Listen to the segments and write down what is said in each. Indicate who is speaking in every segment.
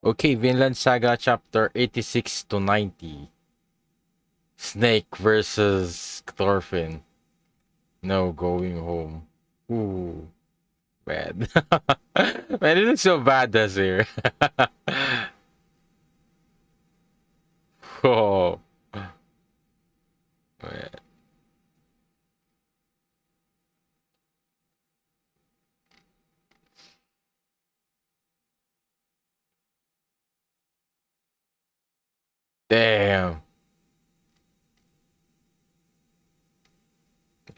Speaker 1: Okay, Vinland Saga Chapter 86 to 90. Snake versus Thorfinn. No going home. Ooh, man. Man, it looks so bad this here. Oh, man. Damn.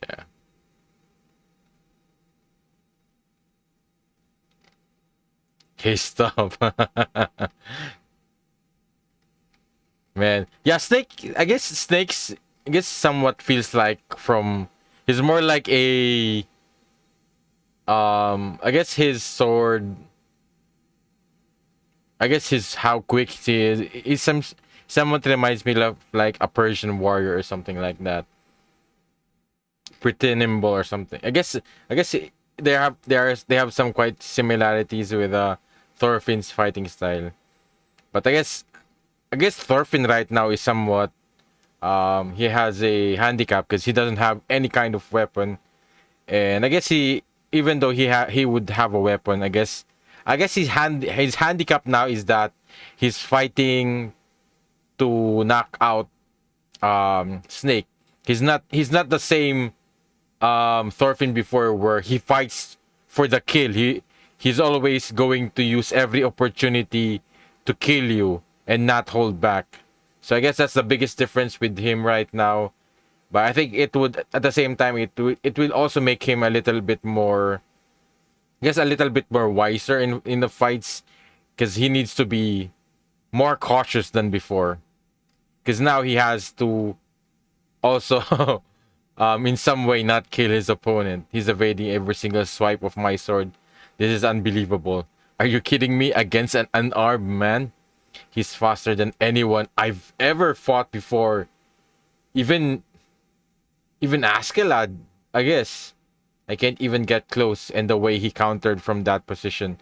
Speaker 1: Yeah. Okay, stop. Man. Yeah, Snake, I guess Snake's, I guess somewhat feels like from, he's more like a, I guess his sword, I guess his how quick he is. He somewhat reminds me of like a Persian warrior or something like that. Pretty nimble or something. I guess they have some quite similarities with Thorfinn's fighting style. But I guess Thorfinn right now is somewhat he has a handicap because he doesn't have any kind of weapon. And I guess he, even though he would have a weapon, I guess his handicap now is that he's fighting to knock out Snake. He's not the same Thorfinn before, where he fights for the kill. He's always going to use every opportunity to kill you and not hold back. So I guess that's the biggest difference with him right now. But I think it would, at the same time, it will also make him a little bit more, I guess, a little bit more wiser in the fights, because he needs to be more cautious than before. Because now he has to also in some way not kill his opponent. He's evading every single swipe of my sword. This is unbelievable. Are you kidding me? Against an unarmed man? He's faster than anyone I've ever fought before. Even even Askeladd, I guess. I can't even get close, and the way he countered from that position.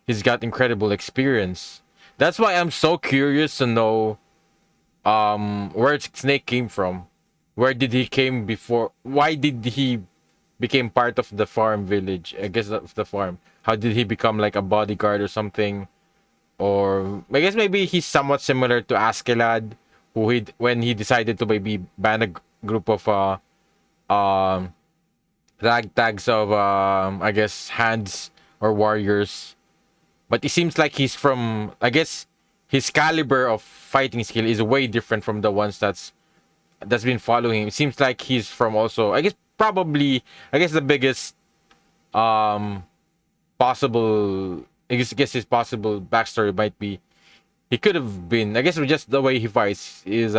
Speaker 1: He's got incredible experience. That's why I'm so curious to know where Snake came from. Where did he came before? Why did he became part of the farm village? I guess of the farm. How did he become like a bodyguard or something? Or I guess maybe he's somewhat similar to Askeladd, who he, when he decided to maybe ban a group of um ragtags of I guess hands or warriors. But it seems like he's from, I guess his caliber of fighting skill is way different from the ones that's been following him. It seems like he's from also, I guess probably, I guess the biggest um possible, I guess his possible backstory might be he could have been, I guess with just the way he fights is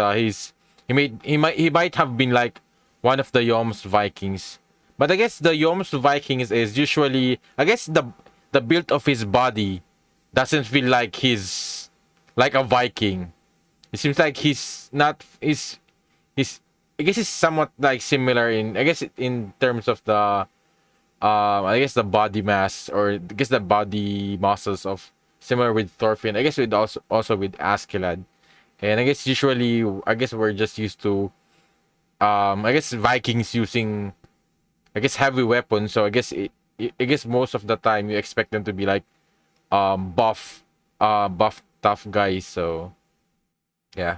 Speaker 1: he might have been like one of the Yom's Vikings. But I guess the Yom's Vikings is usually, I guess the build of his body doesn't feel like he's like a Viking. It seems like he's not, he's I guess it's somewhat like similar in, I guess in terms of the I guess the body mass, or I guess the body muscles of, similar with Thorfinn. I guess with also with Askeladd. And I guess usually, I guess we're just used to I guess Vikings using, I guess, heavy weapons. So I guess most of the time you expect them to be like buff tough guys. So yeah.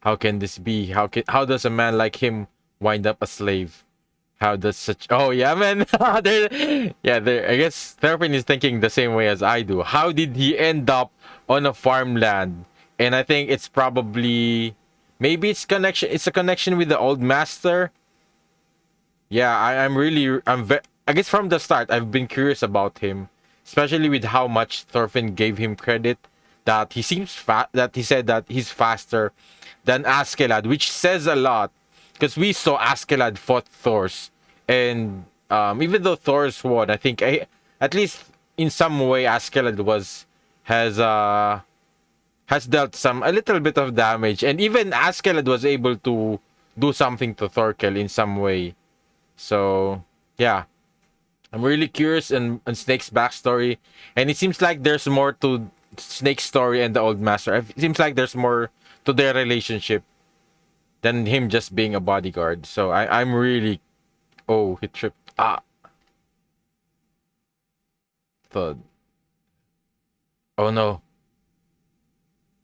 Speaker 1: How can this be? How does a man like him wind up a slave? How does such? Oh yeah, man. Yeah, there. I guess Thorfinn is thinking the same way as I do. How did he end up on a farmland? And I think it's probably, maybe it's connection. It's a connection with the old master. Yeah, I'm really, I guess from the start I've been curious about him, especially with how much Thorfinn gave him credit. That he seems fat. That he said that he's faster than Askeladd, which says a lot, because we saw Askeladd fought Thor's, and even though Thor's won, I think at least in some way Askeladd has uh has dealt some, a little bit of damage, and even Askeladd was able to do something to Thorkel in some way. So yeah, I'm really curious on Snake's backstory, and it seems like there's more to Snake's story and the old master. It seems like there's more to their relationship than him just being a bodyguard. So I'm really. Oh, he tripped. Ah, thud. Oh no.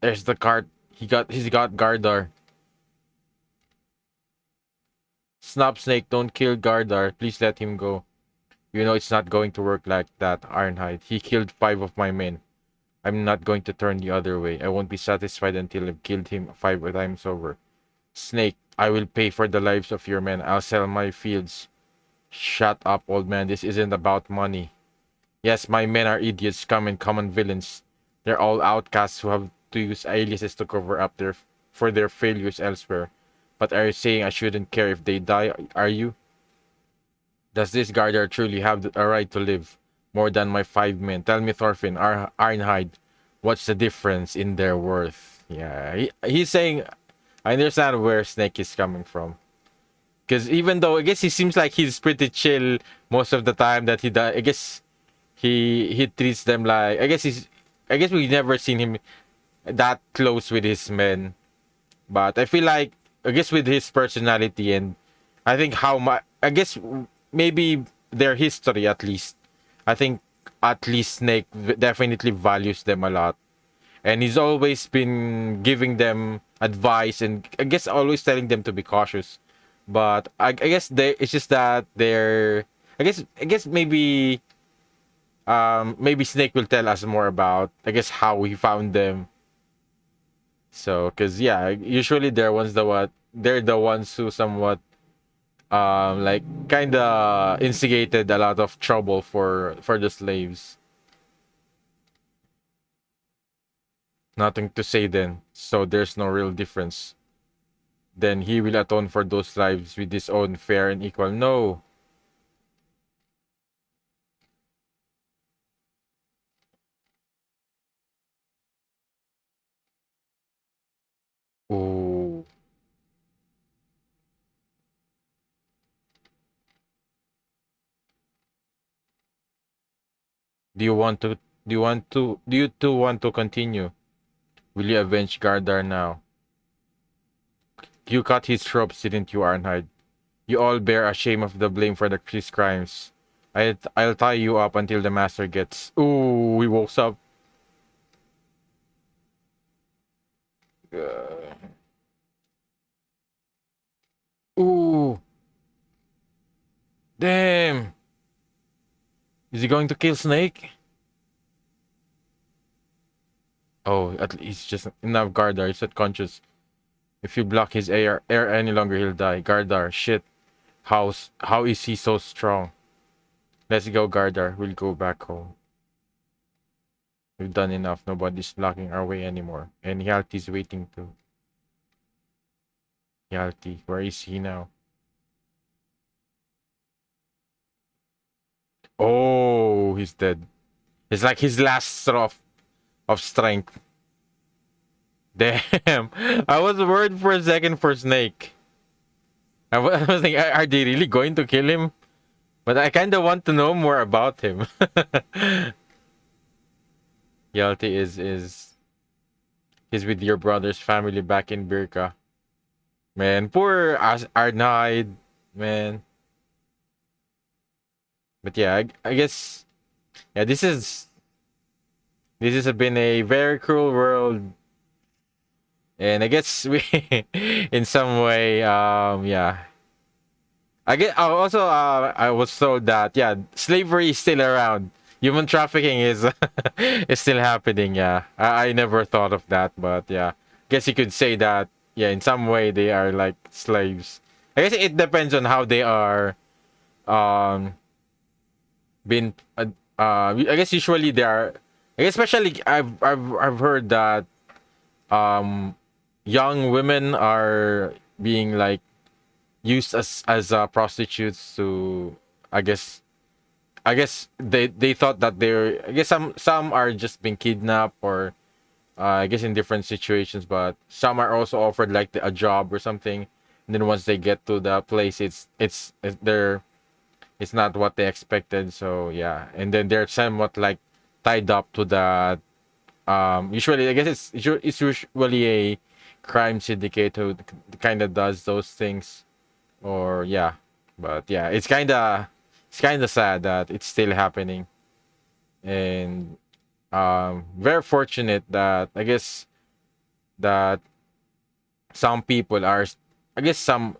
Speaker 1: There's the cart. He's got Gardar. Snap Snake, don't kill Gardar. Please let him go. You know it's not going to work like that, Arnheid. He killed 5 of my men. I'm not going to turn the other way. I won't be satisfied until I've killed him 5 times over. Snake, I will pay for the lives of your men. I'll sell my fields. Shut up, old man. This isn't about money. Yes, my men are idiots, common villains. They're all outcasts who have to use aliases to cover up for their failures elsewhere. But are you saying I shouldn't care if they die? Are you? Does this Gardar truly have a right to live more than my 5 men? Tell me, Thorfinn, Arnheid, what's the difference in their worth? Yeah, he's saying, I understand where Snake is coming from. Because even though I guess he seems like he's pretty chill most of the time that he does, I guess he treats them like I guess we've never seen him that close with his men. But I feel like I guess with his personality and I think how much I guess maybe their history at least. I think at least Snake definitely values them a lot. And he's always been giving them advice and I guess always telling them to be cautious. But I guess it's just that they're I guess maybe Snake will tell us more about I guess how he found them. So cuz yeah, usually they're the ones who somewhat like kind of instigated a lot of trouble for the slaves. Nothing to say then. So there's no real difference. Then he will atone for those lives with his own fair and equal. No. Oh. Do you want to do you two want to continue? Will you avenge Gardar now? You cut his ropes, didn't you, Arnheid? You all bear a shame of the blame for his crimes. I'll tie you up until the master gets. Ooh, he woke up. Uh, ooh, damn. Is he going to kill Snake? Oh, at least just enough. Gardar is unconscious. If you block his air any longer, he'll die. Gardar, shit. How is he so strong? Let's go, Gardar. We'll go back home. We've done enough. Nobody's blocking our way anymore. And Hjalti's waiting too. Hjalti, where is he now? Oh, he's dead. It's like his last straw of strength. Damn. I was worried for a second for Snake. I was thinking, are they really going to kill him? But I kind of want to know more about him. Hjalti is he's with your brother's family back in Birka. Man, poor Arnheid, man. But yeah, I guess yeah, this has been a very cruel world, and I guess we, in some way, yeah. I get also I was told that yeah, slavery is still around. Human trafficking is is still happening. Yeah, I never thought of that, but yeah, guess you could say that yeah, in some way they are like slaves. I guess it depends on how they are um been I guess usually they are I guess especially I've heard that um young women are being like used as prostitutes to I guess they thought that they're I guess some are just being kidnapped or I guess in different situations, but some are also offered like a job or something, and then once they get to the place it's not what they expected. So yeah, and then they're somewhat like tied up to the Usually I guess it's usually a crime syndicate who kind of does those things, or yeah. But yeah, it's kind of sad that it's still happening. And very fortunate that I guess that some people are, I guess some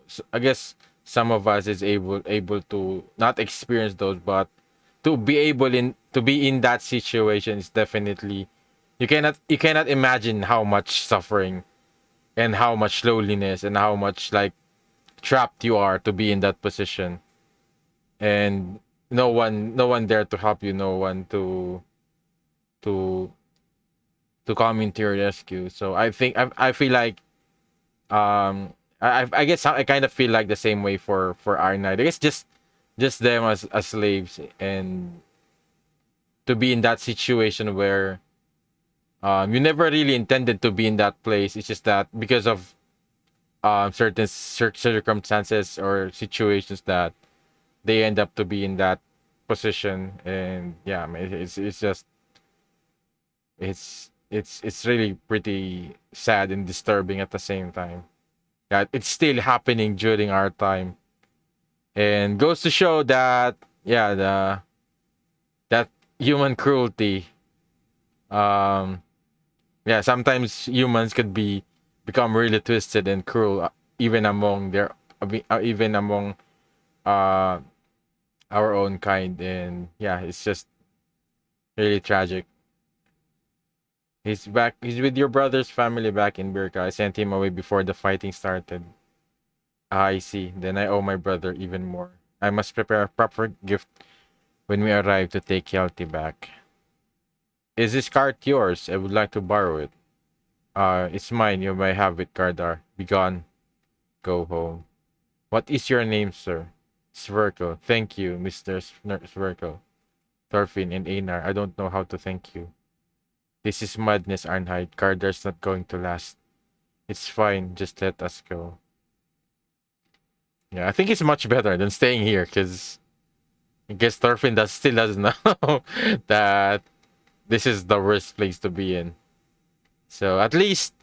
Speaker 1: of us is able to not experience those, but to be in that situation is definitely, you cannot imagine how much suffering and how much loneliness and how much like trapped you are to be in that position, and no one there to help you, no one to to come into your rescue. So I feel like, I guess I kind of feel like the same way for Arnheid. I guess just them as slaves, and to be in that situation where you never really intended to be in that place. It's just that because of certain circumstances or situations that they end up to be in that position. And yeah, I mean, it's just it's really pretty sad and disturbing at the same time that it's still happening during our time, and goes to show that, yeah, the that human cruelty, um yeah, sometimes humans could become really twisted and cruel, even among even among uh our own kind. And yeah, it's just really tragic. He's back. He's with your brother's family back in Birka. I sent him away before the fighting started. Ah, I see. Then I owe my brother even more. I must prepare a proper gift when we arrive to take Kelty back. Is this cart yours? I would like to borrow it. It's mine. You may have it, Gardar. Be gone. Go home. What is your name, sir? Sverkel. Thank you, Mr. Sverkel. Thorfinn and Einar. I don't know how to thank you. This is madness, Arnheid. Gardar's not going to last. It's fine. Just let us go. Yeah, I think it's much better than staying here, because I guess Thorfinn still doesn't know that this is the worst place to be in. So at least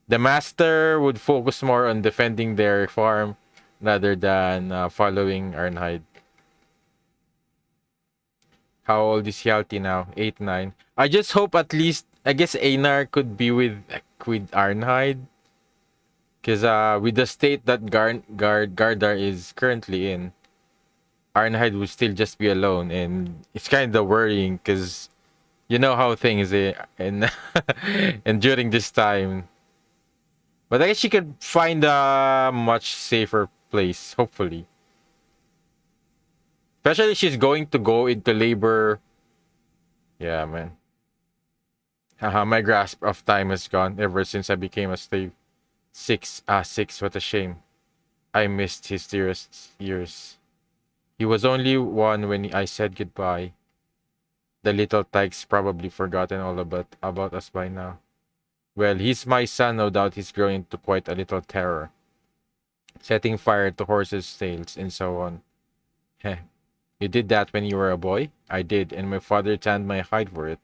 Speaker 1: the master would focus more on defending their farm rather than following Arnheid. How old is Hjalti now? 8, 9. I just hope at least, I guess Einar could be with Arnheid. Because with the state that Gardar is currently in, Arnheid will still just be alone. And it's kind of worrying because you know how things and and during this time. But I guess she could find a much safer place, hopefully. Especially she's going to go into labor. Yeah, man. Haha, my grasp of time has gone ever since I became a slave. 6, what a shame. I missed his dearest years. He was only one when I said goodbye. The little tykes probably forgotten all about us by now. Well, he's my son, no doubt he's growing into quite a little terror. Setting fire to horses' tails and so on. Heh. You did that when you were a boy? I did, and my father tanned my hide for it.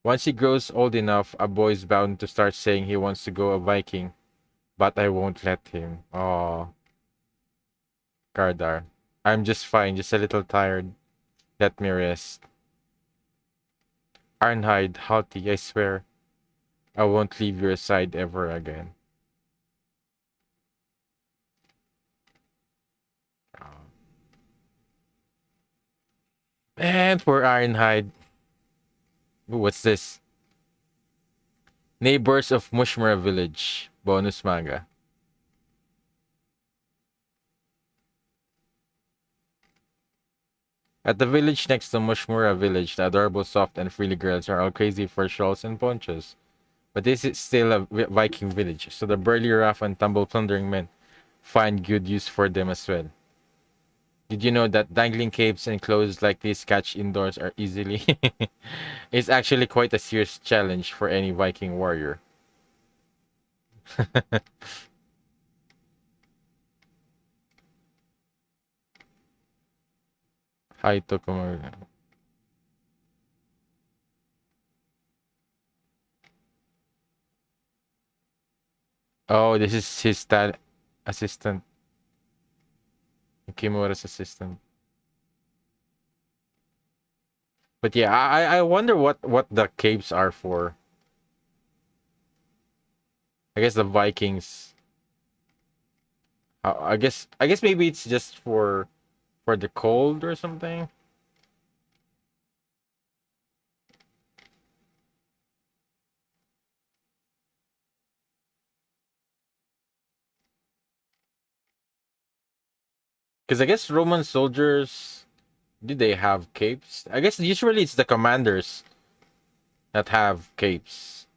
Speaker 1: Once he grows old enough, a boy's bound to start saying he wants to go a Viking. But I won't let him. Oh, Gardar. I'm just fine, just a little tired. Let me rest. Arnheid, Halti, I swear, I won't leave your side ever again. And for Arnheid. Ooh, what's this? Neighbors of Mushmura Village. Bonus manga. At the village next to Mushmura Village, the adorable, soft, and frilly girls are all crazy for shawls and ponchos. But this is still a Viking village, so the burly, rough, and tumble plundering men find good use for them as well. Did you know that dangling capes and clothes like this catch indoors are easily? It's actually quite a serious challenge for any Viking warrior. Hi, Tokumaru. Oh, this is his assistant. Kimura's assistant. But yeah, I wonder what the capes are for. I guess the Vikings. I guess maybe it's just for the cold or something. Because I guess Roman soldiers, did they have capes? I guess usually it's the commanders that have capes.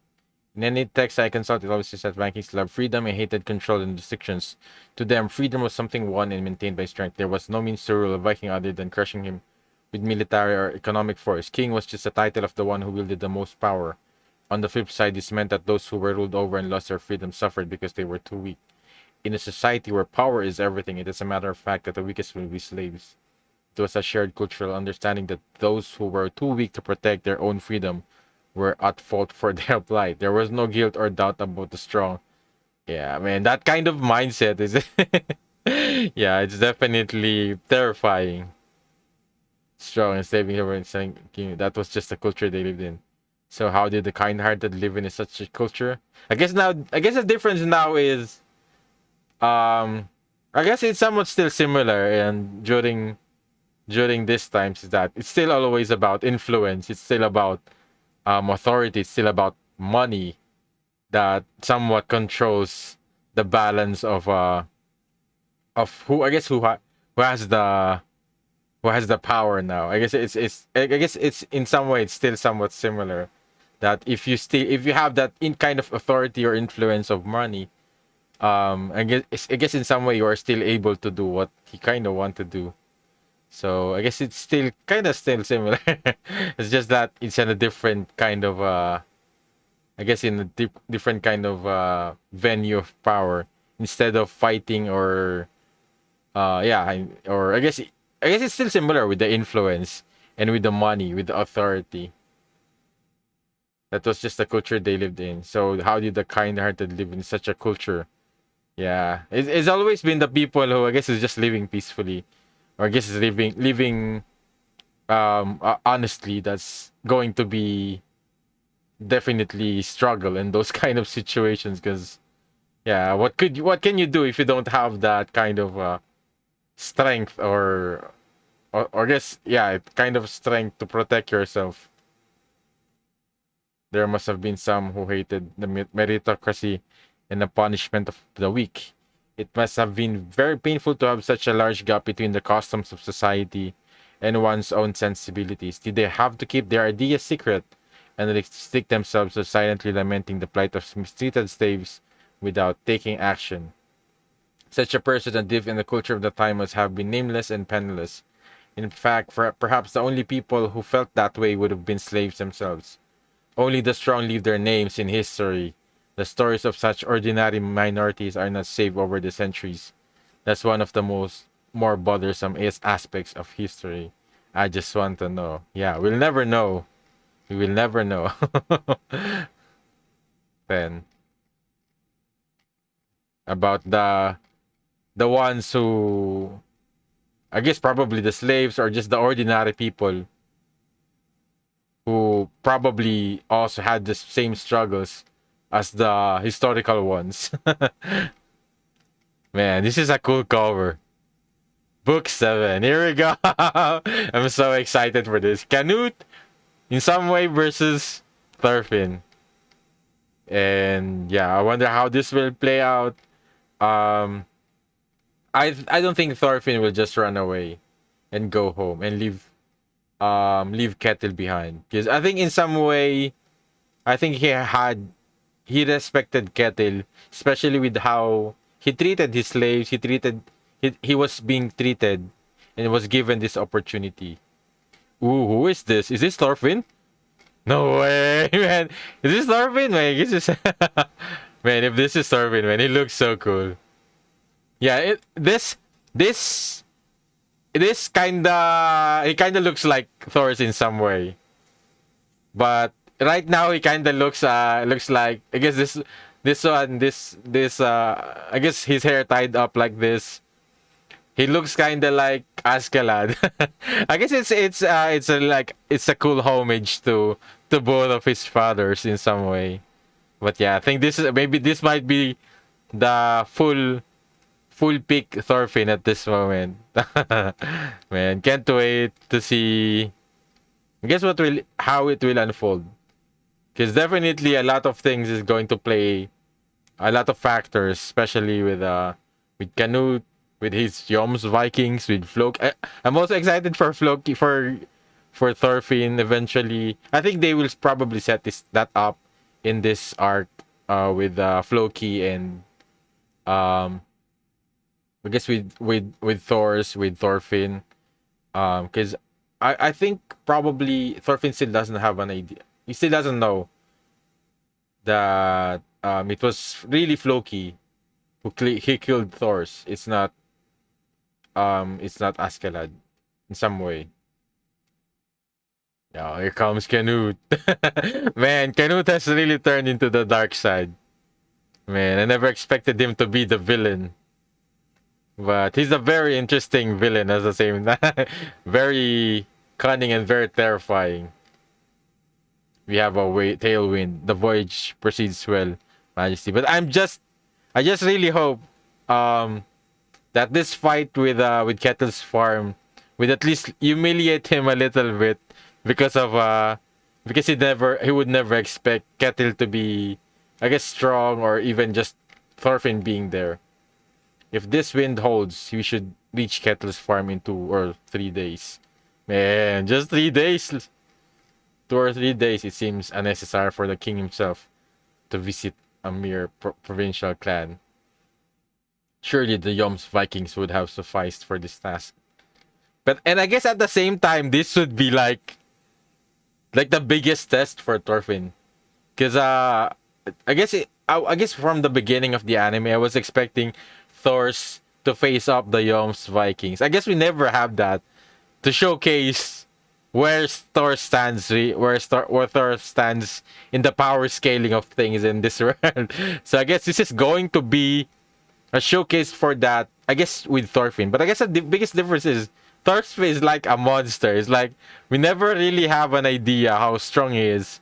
Speaker 1: In any text I consulted, it always says that Vikings loved freedom and hated control and restrictions. To them, freedom was something won and maintained by strength. There was no means to rule a Viking other than crushing him with military or economic force. King was just a title of the one who wielded the most power. On the flip side, this meant that those who were ruled over and lost their freedom suffered because they were too weak. In a society where power is everything, it is a matter of fact that the weakest will be slaves. It was a shared cultural understanding that those who were too weak to protect their own freedom were at fault for their plight. There was no guilt or doubt about the strong. Yeah, man, that kind of mindset is yeah, it's definitely terrifying. Strong and saving everyone saying that was just the culture they lived in. So how did the kind-hearted live in such a culture? I guess the difference now is I guess it's somewhat still similar, and during these times is that it's still always about influence. It's still about authority. It's still about money that somewhat controls the balance of who I guess who has the power now. I guess it's in some way it's still somewhat similar. That if you have that in kind of authority or influence of money, I guess in some way you are still able to do what he kind of want to do. So I guess it's still kind of still similar. It's just that it's in a different kind of I guess in a different kind of venue of power, instead of fighting or yeah, or I guess it's still similar with the influence and with the money, with the authority. That was just the culture they lived in. So how did the kind-hearted live in such a culture? Yeah, it's always been the people who I guess is just living peacefully, or I guess is living honestly. That's going to be definitely struggle in those kind of situations, because yeah, what can you do if you don't have that kind of strength, or I guess yeah, kind of strength to protect yourself. There must have been some who hated the meritocracy and the punishment of the weak. It must have been very painful to have such a large gap between the customs of society and one's own sensibilities. Did they have to keep their ideas secret and restrict themselves to silently lamenting the plight of mistreated slaves without taking action? Such a person that lived in the culture of the time must have been nameless and penniless. In fact, perhaps the only people who felt that way would have been slaves themselves. Only the strong leave their names in history. The stories of such ordinary minorities are not saved over the centuries. That's one of the more bothersome aspects of history. I just want to know. Yeah, we'll never know. We will never know. Then about the ones who I guess probably the slaves or just the ordinary people who probably also had the same struggles as the historical ones. Man, this is a cool cover. Book 7. Here we go. I'm so excited for this. Canute, in some way, versus Thorfinn. And yeah, I wonder how this will play out. Um, I don't think Thorfinn will just run away and go home and leave Kettle behind, because I think in some way I think he respected Kettle, especially with how he treated his slaves. He was being treated and was given this opportunity. Ooh, who is this? Is this Thorfinn? No way, man. Is this Thorfinn? Man, this is man. If this is Thorfinn, man, he looks so cool. Yeah, this this kinda he kinda looks like Thor's in some way, but right now he kinda looks like I guess This one, this I guess his hair tied up like this. He looks kind of like Askeladd. I guess it's a like it's a cool homage to both of his fathers in some way. But yeah, I think this is maybe this might be the full peak Thorfinn at this moment. Man, can't wait to see. I guess what will how it will unfold. Because definitely a lot of things is going to play a lot of factors, especially with Canute, with his Joms Vikings, with Floki. I'm also excited for Floki for Thorfinn eventually. I think they will probably set that up in this arc with Floki and um I guess with Thorfinn. Because I think probably Thorfinn still doesn't have an idea. He still doesn't know that it was really Floki who he killed Thors. It's not Askeladd in some way. Yeah, here comes Canute. Man, Canute has really turned into the dark side. Man, I never expected him to be the villain. But he's a very interesting villain at the same time. Very cunning and very terrifying. We have a tailwind. The voyage proceeds well, Majesty. But I just really hope that this fight with Kettle's farm would at least humiliate him a little bit because he would never expect Kettle to be, I guess, strong, or even just Thorfinn being there. If this wind holds, we should reach Kettle's farm in 2 or 3 days. Man, just 3 days. 2 or 3 days, it seems unnecessary for the king himself to visit a mere provincial clan. Surely the Yoms Vikings would have sufficed for this task. And I guess at the same time, this would be like the biggest test for Thorfinn. Because I guess from the beginning of the anime, I was expecting Thor's to face up the Yoms Vikings. I guess we never have that to showcase where Thor stands, where Thor stands in the power scaling of things in this world. So I guess this is going to be a showcase for that. I guess with Thorfinn, but I guess the biggest difference is Thorfinn is like a monster. It's like we never really have an idea how strong he is,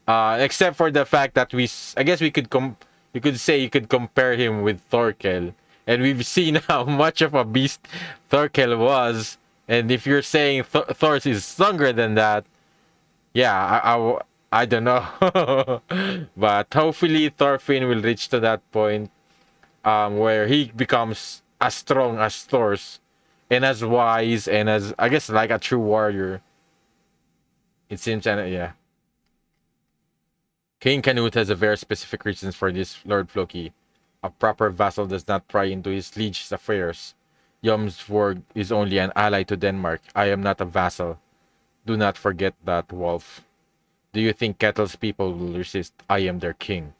Speaker 1: except for the fact that I guess you could say you could compare him with Thorkel, and we've seen how much of a beast Thorkel was. And if you're saying Thor is stronger than that, yeah, I don't know. But hopefully Thorfinn will reach to that point where he becomes as strong as Thor's and as wise and as, I guess, like a true warrior. It seems, and yeah. King Canute has a very specific reasons for this, Lord Floki. A proper vassal does not pry into his liege's affairs. Jomsborg is only an ally to Denmark. I am not a vassal. Do not forget that, Wolf. Do you think Kettle's people will resist? I am their king.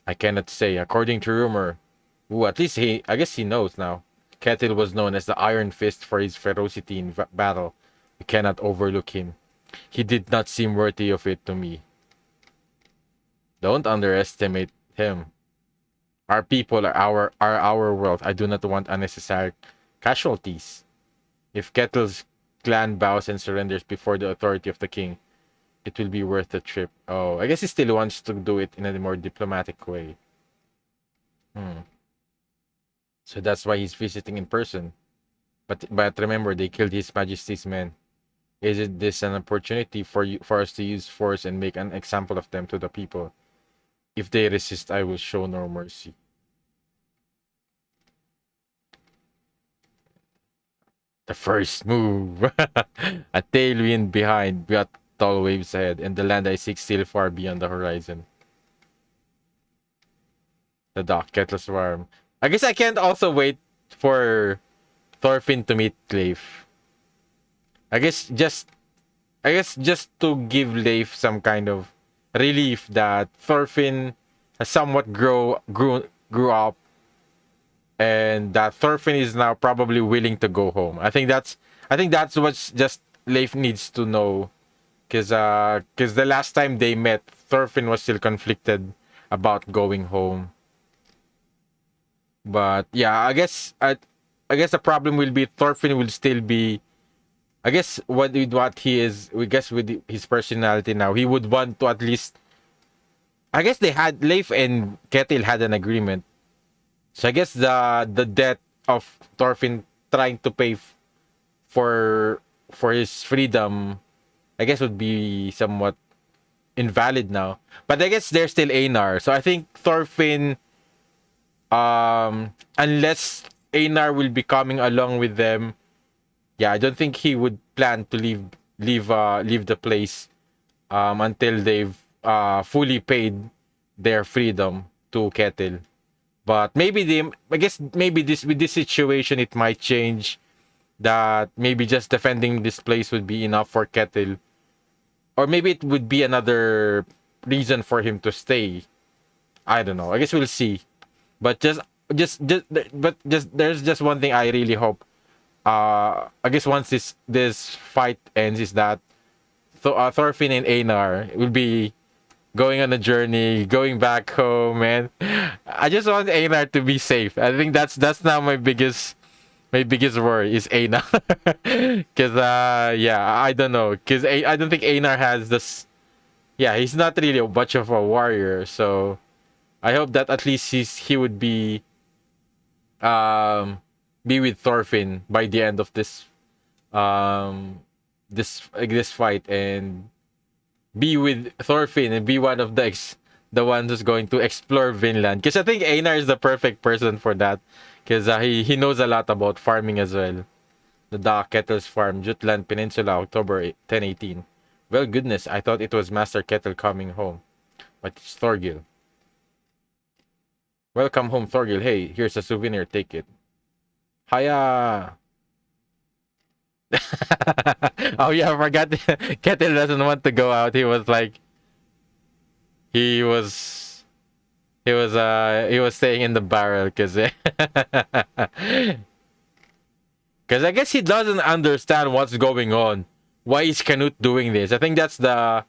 Speaker 1: I cannot say. According to rumor, at least I guess he knows now. Kettle was known as the Iron Fist for his ferocity in battle. We cannot overlook him. He did not seem worthy of it to me. Don't underestimate him. Our people are our world. I do not want unnecessary casualties. If Kettle's clan bows and surrenders before the authority of the king, it will be worth the trip. Oh, I guess he still wants to do it in a more diplomatic way. So that's why he's visiting in person. But remember, they killed His Majesty's men. Isn't this an opportunity for us to use force and make an example of them to the people? If they resist, I will show no mercy. The first move. A tailwind behind, but tall waves ahead, and the land I seek still far beyond the horizon. The dock, Kettle's warm. I guess I can't also wait for Thorfinn to meet Leif. I guess just to give Leif some kind of relief that Thorfinn has somewhat grew up, and that Thorfinn is now probably willing to go home. I think that's what just Leif needs to know, because the last time they met, Thorfinn was still conflicted about going home. But yeah, I guess the problem will be Thorfinn will still be. I guess what he is, we guess with his personality now, he would want to at least. I guess they had Leif and Kettle had an agreement, so I guess the debt of Thorfinn trying to pay for his freedom, I guess would be somewhat invalid now. But I guess they're still Einar, so I think Thorfinn, unless Einar will be coming along with them, yeah, I don't think he would plan to leave the place until they've fully paid their freedom to Kettle. But maybe I guess maybe this with this situation it might change, that maybe just defending this place would be enough for Kettle, or maybe it would be another reason for him to stay. I don't know. I guess we'll see. But just there's just one thing I really hope. I guess once this fight ends, is that Thorfinn and Einar will be going on a journey, going back home, man. I just want Einar to be safe. I think that's now my biggest worry is Einar. Cause yeah, I don't know. Cause I don't think Einar has this. Yeah, he's not really much of a warrior, so I hope that at least he would um be with Thorfinn by the end of this fight, and be with Thorfinn and be one of the ones who's going to explore Vinland. Because I think Einar is the perfect person for that. Because he knows a lot about farming as well. The Dock Kettle's farm, Jutland Peninsula, October 1018. Well, goodness, I thought it was Master Kettle coming home. But it's Thorgil. Welcome home, Thorgil. Hey, here's a souvenir. Take it. Hiya! Oh yeah, I forgot. Kettle doesn't want to go out. He was like, he was he was staying in the barrel because because I guess he doesn't understand what's going on. Why is Canute doing this? I think that's the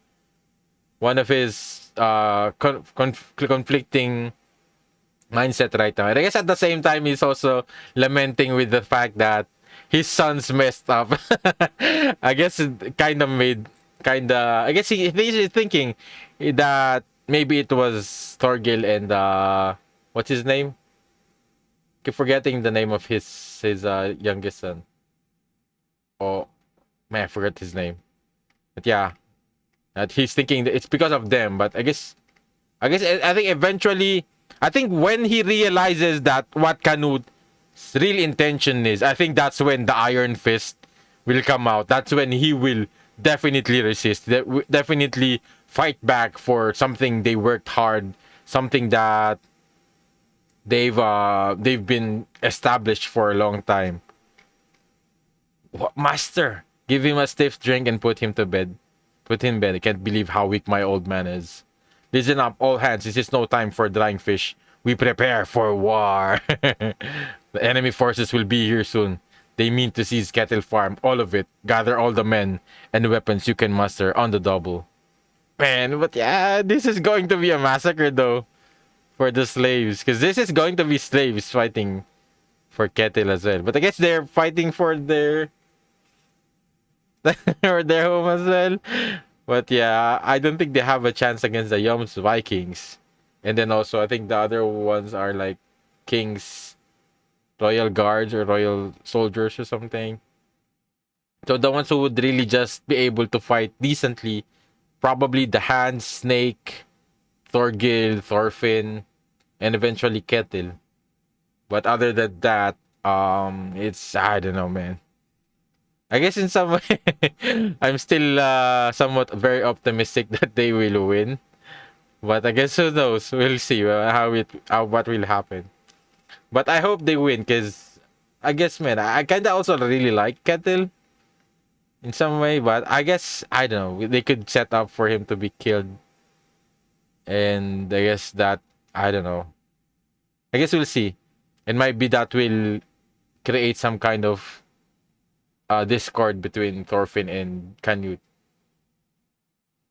Speaker 1: one of his conflicting mindset right now. And I guess at the same time he's also lamenting with the fact that his sons messed up. I guess it I guess he's thinking that maybe it was Thorgil and what's his name? Keep forgetting the name of his youngest son. Oh man, I forgot his name. But yeah, that he's thinking that it's because of them. But I think eventually, I think when he realizes that what Canute's real intention is, I think that's when the Iron Fist will come out. That's when he will definitely resist. Definitely fight back for something they worked hard, something that they've been established for a long time. What, master? Give him a stiff drink and put him to bed. Put him in bed. I can't believe how weak my old man is. Listen up, all hands. This is no time for drying fish. We prepare for war. The enemy forces will be here soon. They mean to seize Kettle Farm, all of it. Gather all the men and weapons you can muster on the double. Man, but yeah, this is going to be a massacre though for the slaves, because this is going to be slaves fighting for Kettle as well. But I guess they're fighting for their or their home as well. But yeah, I don't think they have a chance against the Yoms Vikings. And then also, I think the other ones are like King's Royal Guards or Royal Soldiers or something. So the ones who would really just be able to fight decently, probably the Hand, Snake, Thorgil, Thorfinn, and eventually Kettle. But other than that, it's, I don't know, man. I guess in some way, I'm still somewhat very optimistic that they will win. But I guess who knows? We'll see what will happen. But I hope they win, because I guess, man, I kind of also really like Kettle in some way. But I guess, I don't know, they could set up for him to be killed. And I guess that, I don't know. I guess we'll see. It might be that will create some kind of discord between Thorfinn and Canute.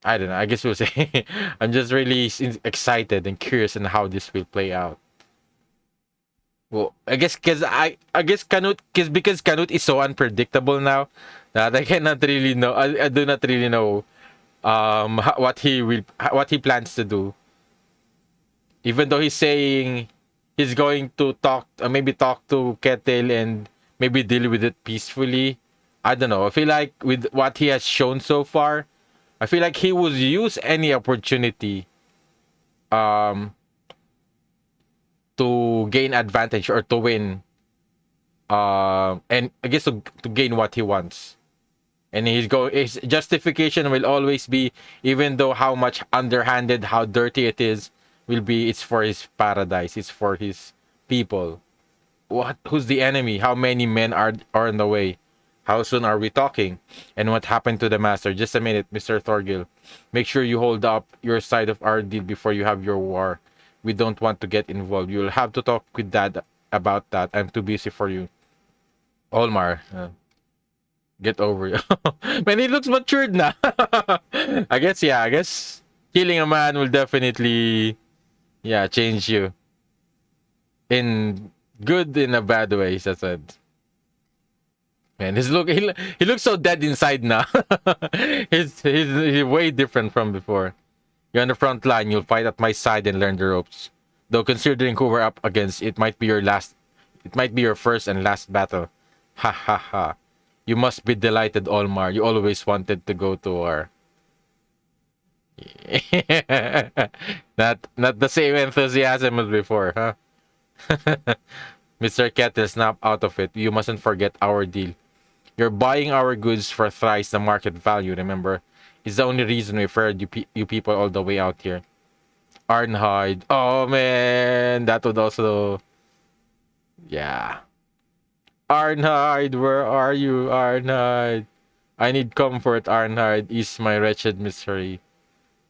Speaker 1: I don't know. I guess we'll say I'm just really excited and curious on how this will play out. Well, I guess I guess Canute because Canute is so unpredictable now that I cannot really know. I do not really know what he plans to do. Even though he's saying he's going to talk, maybe talk to Kettle and maybe deal with it peacefully. I don't know. I feel like with what he has shown so far, I feel like he would use any opportunity um to gain advantage or to win, and I guess to gain what he wants. And his justification will always be, even though how much underhanded, how dirty it is, will be it's for his paradise, it's for his people. Who's the enemy? How many men are in the way? How soon are we talking? And what happened to the master? Just a minute, Mr. Thorgil. Make sure you hold up your side of our deal before you have your war. We don't want to get involved. You'll have to talk with Dad about that. I'm too busy for you. Olmar, get over it. Man, he looks matured now. I guess killing a man will definitely, change you. In good, in a bad way, he said. Man, he looks so dead inside now. he's way different from before. You're on the front line. You'll fight at my side and learn the ropes. Though considering who we're up against, it might be your first and last battle. Ha ha ha. You must be delighted, Olmar. You always wanted to go to war. Not the same enthusiasm as before, huh? Mr. Kettle, snap out of it. You mustn't forget our deal. You're buying our goods for thrice the market value, remember? It's the only reason we ferried you people all the way out here. Arnheid. Oh, man. That would also... Yeah. Arnheid, where are you, Arnheid? I need comfort, Arnheid. Ease my wretched misery.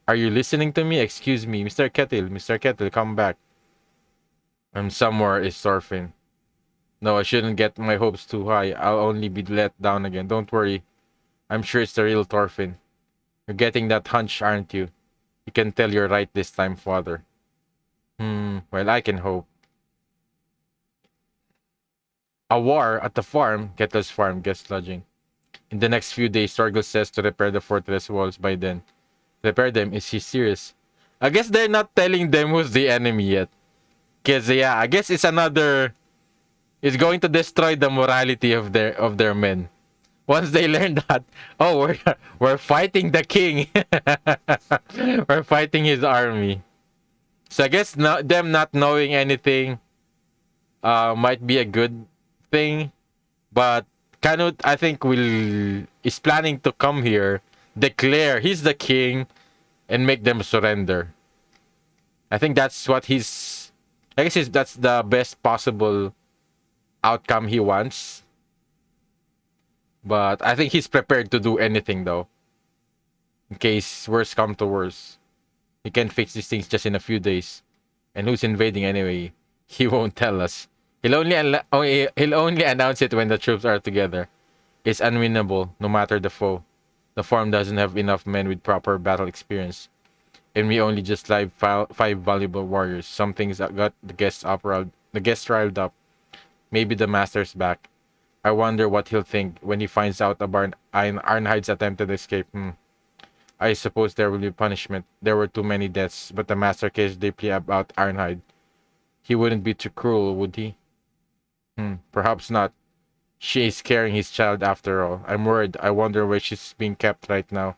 Speaker 1: Are you listening to me? Excuse me. Mr. Kettle, come back. I'm somewhere, is Thorfinn. No, I shouldn't get my hopes too high. I'll only be let down again. Don't worry. I'm sure it's the real Thorfinn. You're getting that hunch, aren't you? You can tell you're right this time, father. Well, I can hope. A war at the farm, Kettle's farm, guest lodging. In the next few days, Torgil says to repair the fortress walls by then. Repair them? Is he serious? I guess they're not telling them who's the enemy yet. Cause I guess it's another... It's going to destroy the morality of their men. Once they learn that, oh, we're fighting the king. We're fighting his army. So I guess them not knowing anything might be a good thing. But Canute, I think, is planning to come here, declare he's the king, and make them surrender. I think that's what that's the best possible outcome he wants. But I think he's prepared to do anything, though. In case worse come to worse. He can fix these things just in a few days. And who's invading anyway? He won't tell us. He'll only announce it when the troops are together. It's unwinnable, no matter the foe. The farm doesn't have enough men with proper battle experience. And we only just live 5 valuable warriors. Some things that got the guests riled up. Maybe the master's back. I wonder what he'll think when he finds out about Arnheid's attempted escape. I suppose there will be punishment. There were too many deaths, but the master cares deeply about Arnheid. He wouldn't be too cruel, would he? Perhaps not. She is carrying his child after all. I'm worried. I wonder where she's being kept right now.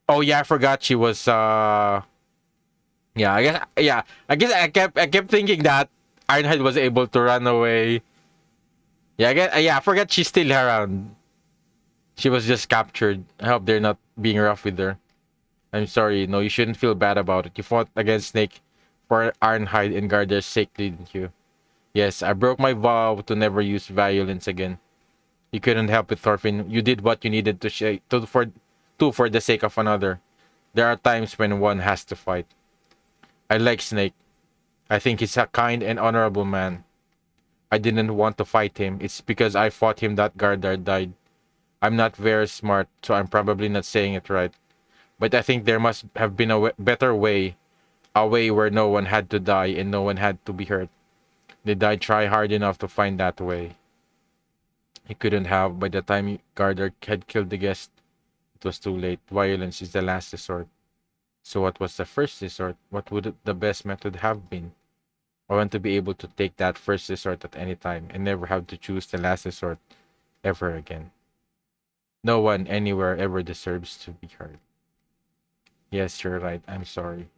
Speaker 1: Oh yeah, I forgot she was I guess I kept thinking that Arnheid was able to run away. I forgot she's still around. She was just captured. I hope they're not being rough with her. I'm sorry. No, you shouldn't feel bad about it. You fought against Snake for Arnheid and Gardar's sake, didn't you? Yes, I broke my vow to never use violence again. You couldn't help it, Thorfinn. You did what you needed for the sake of another. There are times when one has to fight. I like Snake. I think he's a kind and honorable man. I didn't want to fight him. It's because I fought him that Gardar died. I'm not very smart, so I'm probably not saying it right. But I think there must have been a better way, a way where no one had to die and no one had to be hurt. Did I try hard enough to find that way? He couldn't have. By the time Gardar had killed the guest, it was too late. Violence is the last resort. So what was the first resort? What would the best method have been? I want to be able to take that first resort at any time and never have to choose the last resort ever again. No one anywhere ever deserves to be hurt. Yes, you're right. I'm sorry.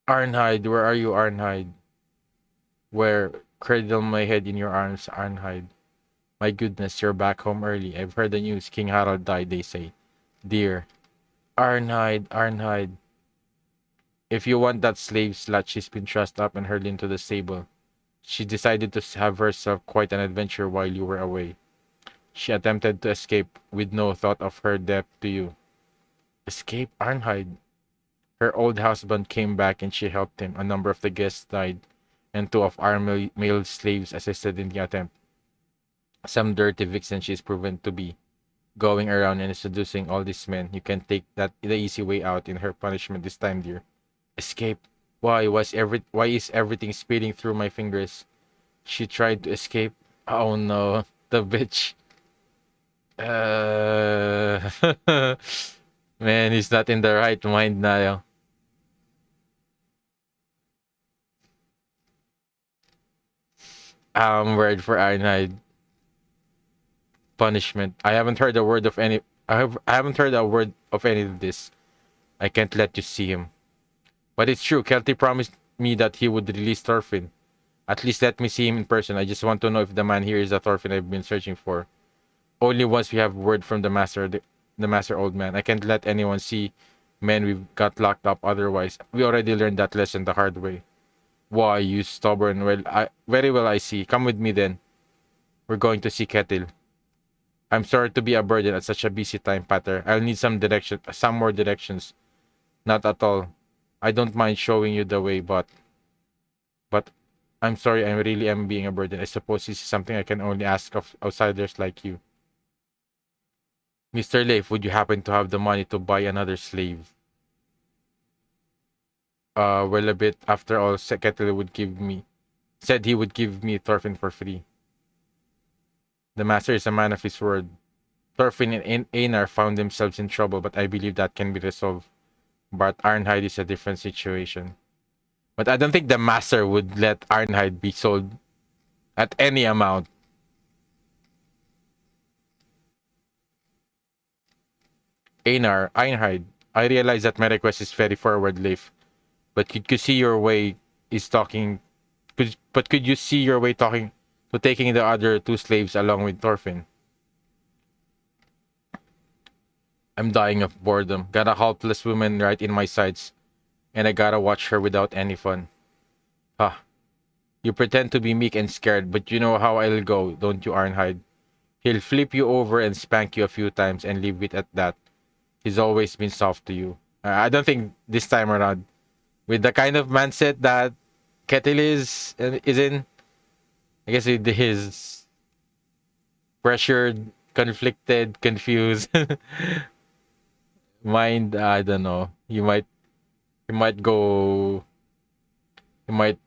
Speaker 1: Arnheid, where are you, Arnheid? Where? Cradle my head in your arms, Arnheid. My goodness, you're back home early. I've heard the news. King Harald died, they say. Dear. Arnheid, Arnheid. If you want that slave slut, she's been trussed up and hurled into the stable. She decided to have herself quite an adventure while you were away. She attempted to escape with no thought of her debt to you. Escape, Arnheid? Her old husband came back and she helped him. A number of the guests died, and two of our male slaves assisted in the attempt. Some dirty vixen she is proven to be, going around and seducing all these men. You can take that the easy way out in her punishment this time, dear. Escape? Why is everything speeding through my fingers? She tried to escape. Oh no, the bitch. Man, he's not in the right mind now. Word for Arnheid. Punishment. I haven't heard a word of any. I haven't heard a word of any of this. I can't let you see him. But it's true. Kelty promised me that he would release Thorfinn. At least let me see him in person. I just want to know if the man here is the Thorfinn I've been searching for. Only once we have word from the master, the master old man. I can't let anyone see men we've got locked up otherwise. We already learned that lesson the hard way. Why, you stubborn? Well, very well I see. Come with me then. We're going to see Kettle. I'm sorry to be a burden at such a busy time, Pater. I'll need some more directions. Not at all. I don't mind showing you the way, but I'm sorry I really am being a burden. I suppose this is something I can only ask of outsiders like you. Mr. Leif, would you happen to have the money to buy another slave? Well, a bit. After all, Kettle said he would give me Thorfinn for free. The master is a man of his word. Thorfinn and Einar found themselves in trouble, but I believe that can be resolved. But Arnheid is a different situation. But I don't think the master would let Arnheid be sold at any amount. Arnheid, I realize that my request is very forward, Leif. But could you see your way is talking? Could you see your way talking to taking the other two slaves along with Thorfinn? I'm dying of boredom. Got a helpless woman right in my sights, and I gotta watch her without any fun. Huh. You pretend to be meek and scared, but you know how I'll go, don't you, Arnheid? He'll flip you over and spank you a few times and leave it at that. He's always been soft to you. I don't think this time around, with the kind of mindset that Kettle is in, I guess with his pressured, conflicted, confused mind, I don't know. He might go, might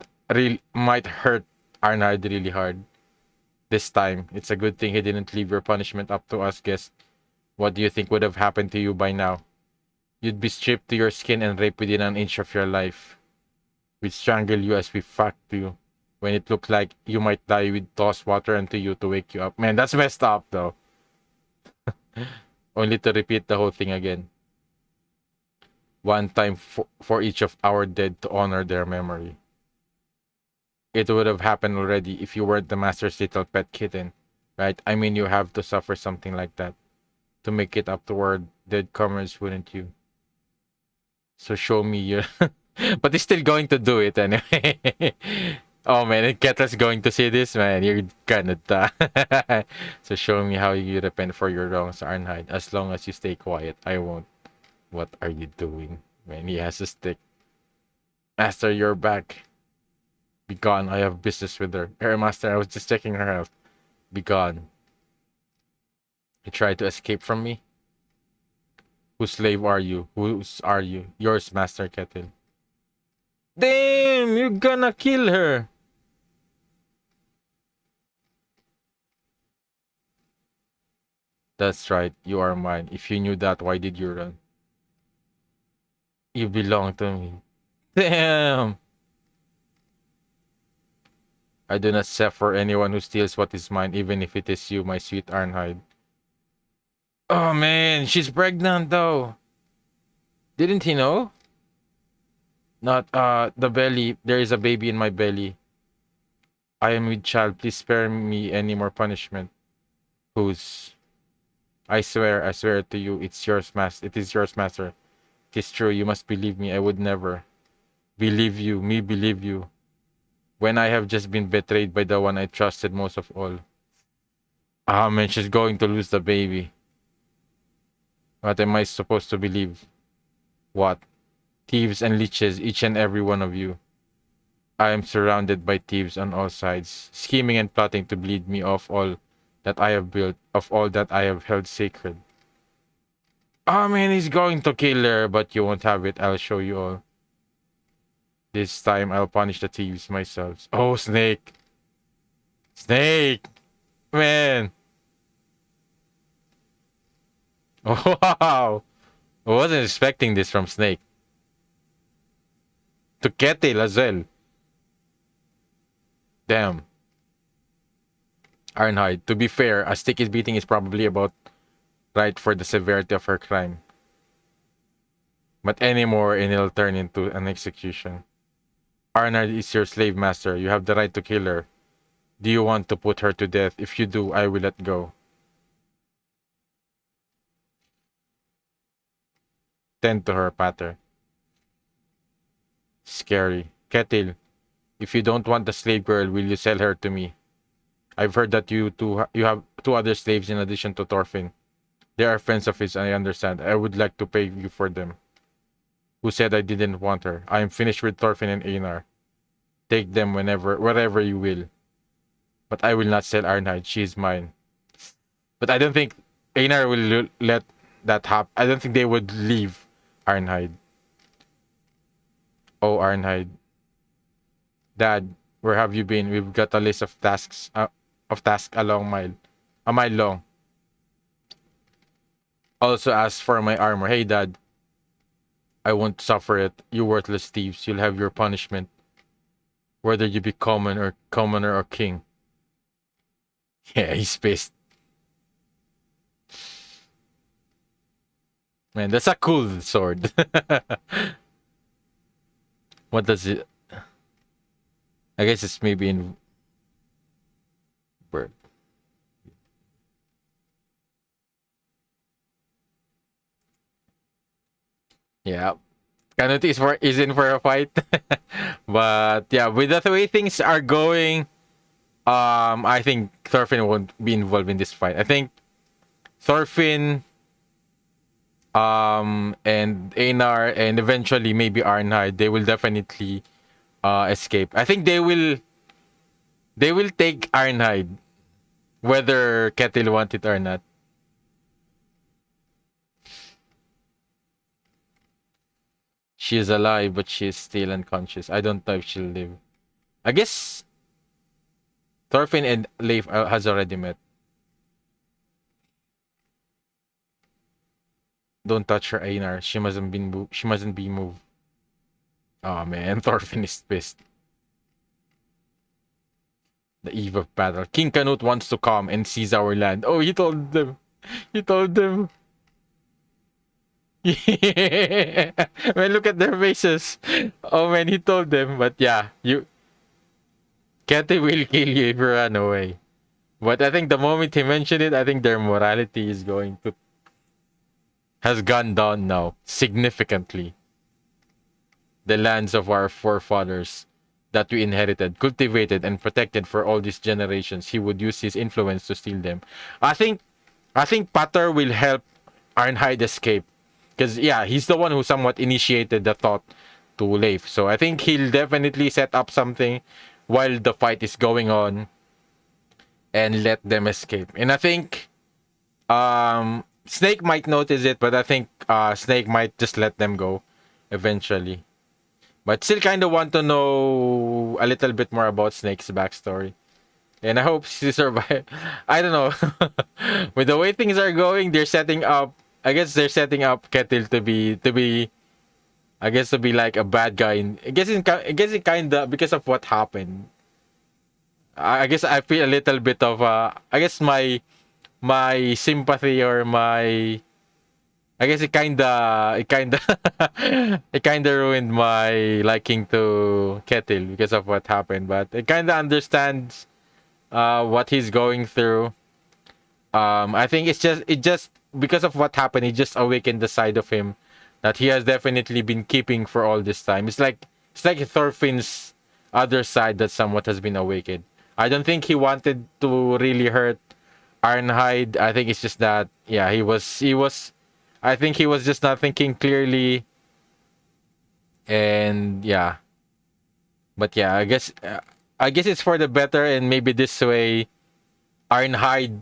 Speaker 1: hurt Arnheid really hard. This time, it's a good thing he didn't leave your punishment up to us, guest. What do you think would have happened to you by now? You'd be stripped to your skin and raped within an inch of your life. We'd strangle you as we fucked you. When it looked like you might die, we'd toss water into you to wake you up. Man, that's messed up, though. Only to repeat the whole thing again. One time for each of our dead to honor their memory. It would have happened already if you weren't the master's little pet kitten, right? I mean, you have to suffer something like that to make it up toward dead comers, wouldn't you? So show me your... But he's still going to do it anyway. Oh man, Kettle's going to see this, man. You're gonna die. So show me how you repent for your wrongs, Arnheid. As long as you stay quiet, I won't. What are you doing? Man, he has a stick. Master, you're back. Be gone. I have business with her. Her master, I was just checking her out. Be gone. You tried to escape from me? Whose slave are you? Whose are you? Yours, Master Kettle. Damn, you're gonna kill her. That's right, you are mine. If you knew that, why did you run? You belong to me. Damn! I do not suffer anyone who steals what is mine, even if it is you, my sweet Arnheid. Oh man, she's pregnant though. Didn't he know? Not, the belly. There is a baby in my belly. I am with child. Please spare me any more punishment. Whose? I swear to you, it's yours, master. It is yours, master. It is true. You must believe me. I would never believe you. Me believe you. When I have just been betrayed by the one I trusted most of all. Ah, man, she's going to lose the baby. What am I supposed to believe? What? Thieves and leeches, each and every one of you. I am surrounded by thieves on all sides, scheming and plotting to bleed me of all that I have built, of all that I have held sacred. Oh man, he's going to kill her, but you won't have it. I'll show you all. This time, I'll punish the thieves myself. Oh, Snake. Snake! Man! Oh, wow! I wasn't expecting this from Snake. To Kettle as well. Damn. Arnheid, to be fair, a stick is beating is probably about right for the severity of her crime. But anymore and it'll turn into an execution. Arnheid is your slave master. You have the right to kill her. Do you want to put her to death? If you do, I will let go. Tend to her, Pater. Scary. Kettle, if you don't want the slave girl, will you sell her to me? I've heard that you have two other slaves in addition to Thorfinn. They are friends of his, I understand. I would like to pay you for them. Who said I didn't want her? I am finished with Thorfinn and Einar. Take them wherever you will. But I will not sell Arnheid. She is mine. But I don't think Einar will let that happen. I don't think they would leave Arnheid. Oh, Arnheid. Dad, where have you been? We've got a list of tasks a mile long. Also asked for my armor. Hey, Dad. I won't suffer it. You worthless thieves. You'll have your punishment. Whether you be commoner or king. Yeah, he's pissed. Man, that's a cool sword. What does it... I guess it's maybe in... bird. Yeah. Canute is in for a fight. But yeah, with the way things are going, I think Thorfinn won't be involved in this fight. I think Thorfinn, and Einar, and eventually maybe Arnheid, they will definitely escape. I think they will take Arnheid, whether Kettle want it or not. She is alive, but she is still unconscious. I don't know if she'll live. I guess Thorfinn and Leif has already met. Don't touch her, Einar. She mustn't be moved. Oh man, Thorfinn is pissed. The eve of battle. King Canute wants to come and seize our land. Oh, he told them. He told them. Yeah. Man, look at their faces. Oh man, he told them. But yeah, Kettle will kill you if you run away. But I think the moment he mentioned it, I think their morality has gone down now significantly. The lands of our forefathers that we inherited, cultivated, and protected for all these generations, he would use his influence to steal them. I think Pater will help Arnheid escape. Because, yeah, he's the one who somewhat initiated the thought to Leif. So I think he'll definitely set up something while the fight is going on and let them escape. And I think Snake might notice it, but I think Snake might just let them go eventually. But still kind of want to know a little bit more about Snake's backstory. And I hope she survives. I don't know. With the way things are going, they're setting up. I guess they're setting up Kettle to be. I guess to be like a bad guy. I guess it kind of because of what happened. I guess I feel a little bit of. I guess my sympathy or my. I guess it kinda it kinda ruined my liking to Kettle because of what happened. But it kinda understands what he's going through. I think it just because of what happened, it just awakened the side of him that he has definitely been keeping for all this time. It's like Thorfinn's other side that somewhat has been awakened. I don't think he wanted to really hurt Arnheid. I think it's just that yeah, he was I think he was just not thinking clearly, and yeah. But yeah, I guess it's for the better, and maybe this way Arnheid.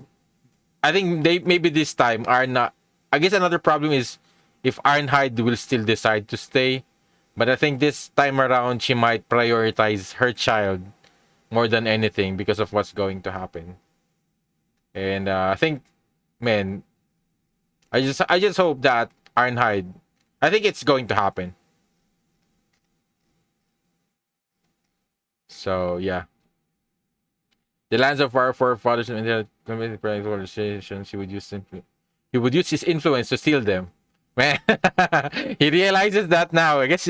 Speaker 1: I think they maybe this time are not. I guess another problem is if Arnheid will still decide to stay, but I think this time around she might prioritize her child more than anything because of what's going to happen. And I think, man, I just hope that Arnheid. I think it's going to happen. So yeah, the lands of our forefathers and the conversations he would use his influence to steal them. Man, he realizes that now. I guess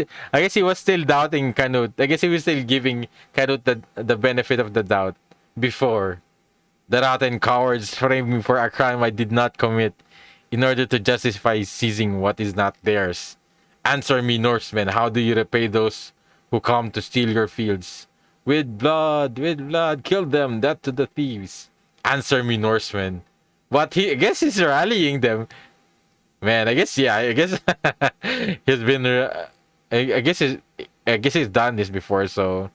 Speaker 1: he was still doubting Canute. I guess he was still giving Canute the benefit of the doubt before. The rotten cowards framed me for a crime I did not commit in order to justify seizing what is not theirs. Answer me, Norsemen, how do you repay those who come to steal your fields? With blood, kill them, that to the thieves. Answer me, Norsemen. But I guess he's rallying them. Man, I guess, yeah, I guess he's been, I guess he's done this before, so,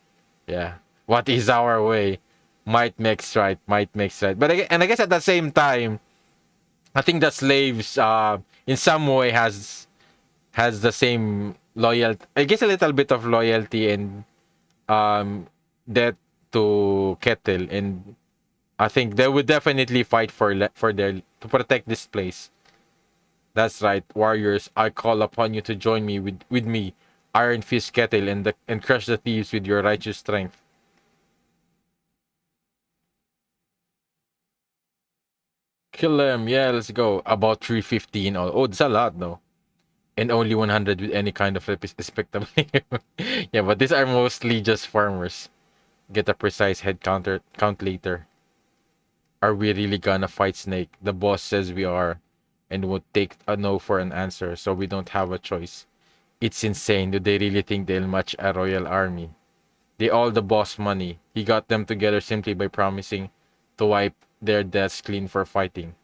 Speaker 1: yeah. What is our way? Might makes right, might makes right. But, and I guess at the same time, I think the slaves, in some way has the same loyalty. I guess a little bit of loyalty and um debt to Kettle, and I think they would definitely fight for their to protect this place. That's right, warriors. I call upon you to join me with me, Iron Fist Kettle, and crush the thieves with your righteous strength. Kill them, yeah, let's go. About 350 in all. Oh, that's a lot though. And only 100 with any kind of respectable. Yeah, but these are mostly just farmers. Get a precise count later. Are we really gonna fight Snake? The boss says we are, and would take a no for an answer, so we don't have a choice. It's insane. Do they really think they'll match a royal army? They all the boss money. He got them together simply by promising to wipe their debts clean for fighting.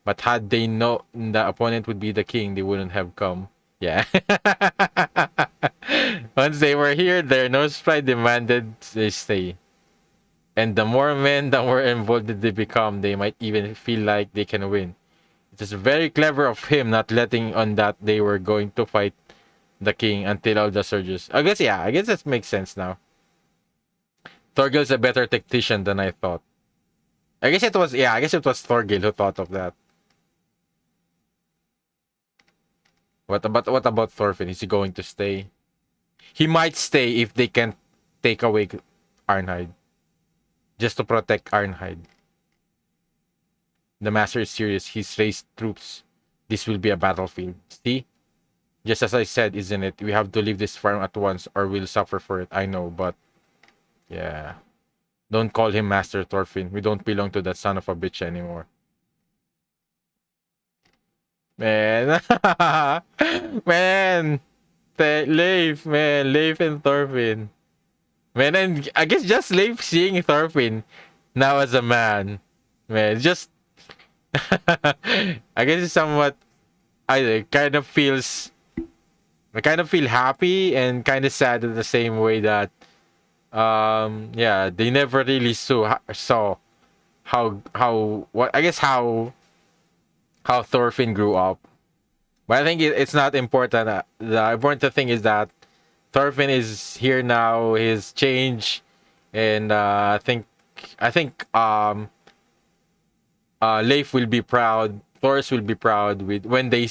Speaker 1: But had they known the opponent would be the king, they wouldn't have come. Yeah. Once they were here, their nose pride demanded they stay. And the more men, the more involved they become. They might even feel like they can win. It is very clever of him not letting on that they were going to fight the king until all the surges. I guess, yeah, I guess that makes sense now. Thorgil's a better tactician than I thought. I guess it was Thorgil who thought of that. What about Thorfinn? Is he going to stay? He might stay if they can take away Arnheid. Just to protect Arnheid. The master is serious. He's raised troops. This will be a battlefield. See? Just as I said, isn't it? We have to leave this farm at once or we'll suffer for it. I know, but yeah. Don't call him Master Thorfinn. We don't belong to that son of a bitch anymore. Man. Man. Leif and Thorfinn. Man, and I guess just Leif seeing Thorfinn now as a man. Man, just I guess it's somewhat I kind of feels I kind of feel happy and kind of sad in the same way that yeah, they never really saw how what I guess how how Thorfinn grew up. But I think it's not important. The important thing is that Thorfinn is here now. He's changed, and I think Leif will be proud. Thors will be proud with when they.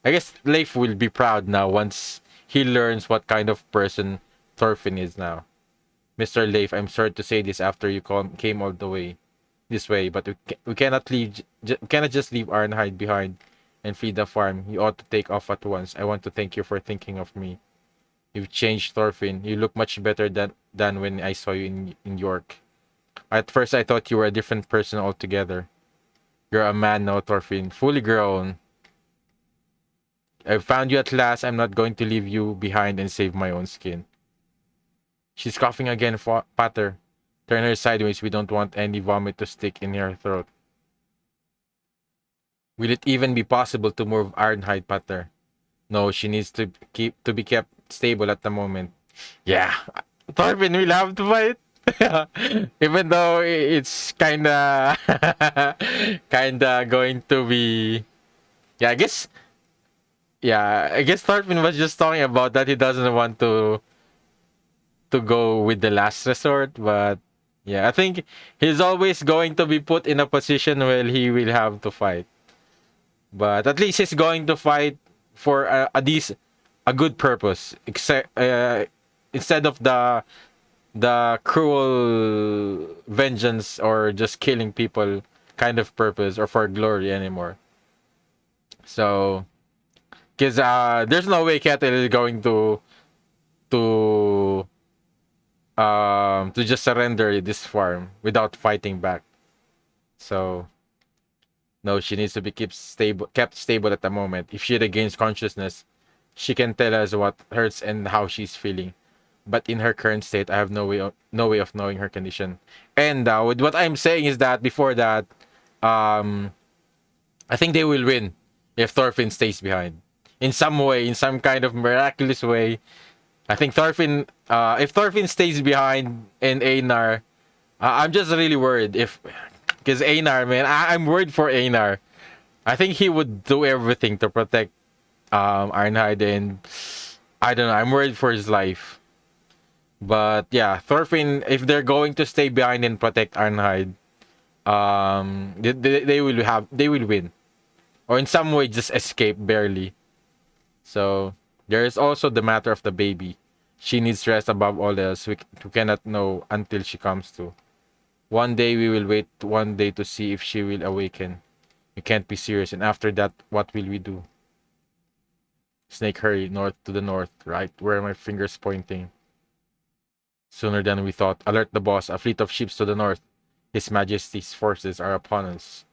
Speaker 1: I guess Leif will be proud now once he learns what kind of person Thorfinn is now. Mr. Leif, I'm sorry to say this after you came all the way this way, but we cannot leave. We cannot just leave Arnheid behind and flee the farm. You ought to take off at once. I want to thank you for thinking of me. You've changed, Thorfinn. You look much better than when I saw you in York. At first, I thought you were a different person altogether. You're a man now, Thorfinn, fully grown. I found you at last. I'm not going to leave you behind and save my own skin. She's coughing again, Pater. Turn her sideways. We don't want any vomit to stick in her throat. Will it even be possible to move Arnheid, Pater? No, she needs to be kept stable at the moment. Yeah, Thorfinn will have to fight. Even though it's kinda kinda going to be, yeah, I guess Thorfinn was just talking about that he doesn't want to go with the last resort, but yeah, I think he's always going to be put in a position where he will have to fight. But at least he's going to fight for a good purpose, except instead of the cruel vengeance or just killing people kind of purpose or for glory anymore. So, because there's no way Kettle is going to to just surrender this farm without fighting back. So, no, she needs to be kept stable at the moment. If she regains consciousness, she can tell us what hurts and how she's feeling. But in her current state, I have no way of knowing her condition. And with what I'm saying is that before that, I think they will win if Thorfinn stays behind in some way, in some kind of miraculous way. I think Thorfinn, if Thorfinn stays behind and Einar, I'm just really worried because Einar, man, I'm worried for Einar. I think he would do everything to protect Arnheid, and I don't know. I'm worried for his life. But yeah, Thorfinn, if they're going to stay behind and protect Arnheid, they will win, or in some way just escape barely. So there is also the matter of the baby. She needs rest above all else. We cannot know until she comes to. One day we will wait one day to see if she will awaken. We can't be serious. And after that, what will we do? Snake, hurry north to the north, right where my finger's pointing. Sooner than we thought. Alert the boss. A fleet of ships to the north. His Majesty's forces are upon us.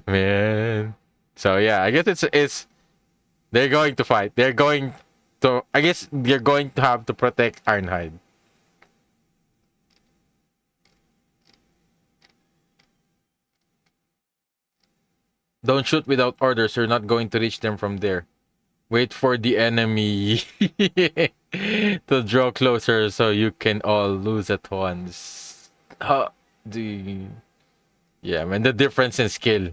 Speaker 1: Man. So yeah, I guess it's they're going to fight. I guess they're going to have to protect Arnheid. Don't shoot without orders. You're not going to reach them from there. Wait for the enemy to draw closer so you can all lose at once. How do you... Yeah, man, the difference in skill.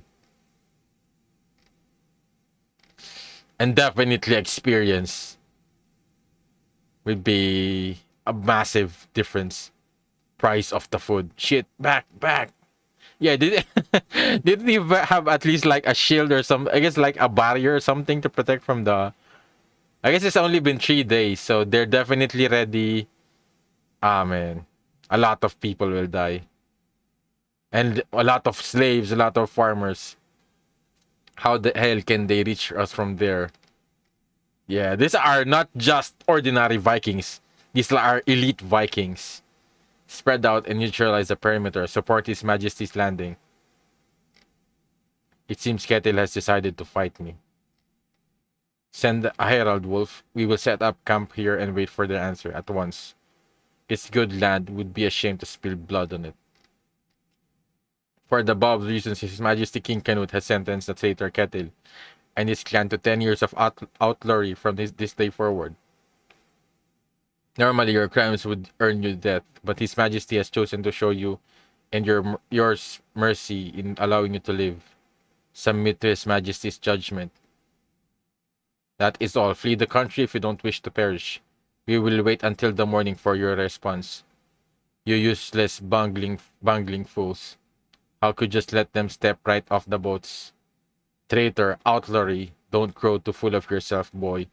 Speaker 1: And definitely experience would be a massive difference. Price of the food. Shit, back. Yeah, didn't he have at least like a shield or some? I guess like a barrier or something to protect from the. I guess it's only been 3 days, so they're definitely ready. Ah man, a lot of people will die, and a lot of slaves, a lot of farmers. How the hell can they reach us from there? Yeah, these are not just ordinary Vikings. These are elite Vikings. Spread out and neutralize the perimeter. Support His Majesty's landing. It seems Kettle has decided to fight me. Send a herald, Wolf. We will set up camp here and wait for their answer at once. It's good land. Would be ashamed to spill blood on it. For the above reasons, His Majesty King Canute has sentenced the traitor Kettle and his clan to 10 years of outlawry from this day forward. Normally, your crimes would earn you death, but His Majesty has chosen to show you and your mercy in allowing you to live. Submit to His Majesty's judgment. That is all. Flee the country if you don't wish to perish. We will wait until the morning for your response. You useless bungling fools. How could you just let them step right off the boats? Traitor, outlawry, don't grow too full of yourself, boy.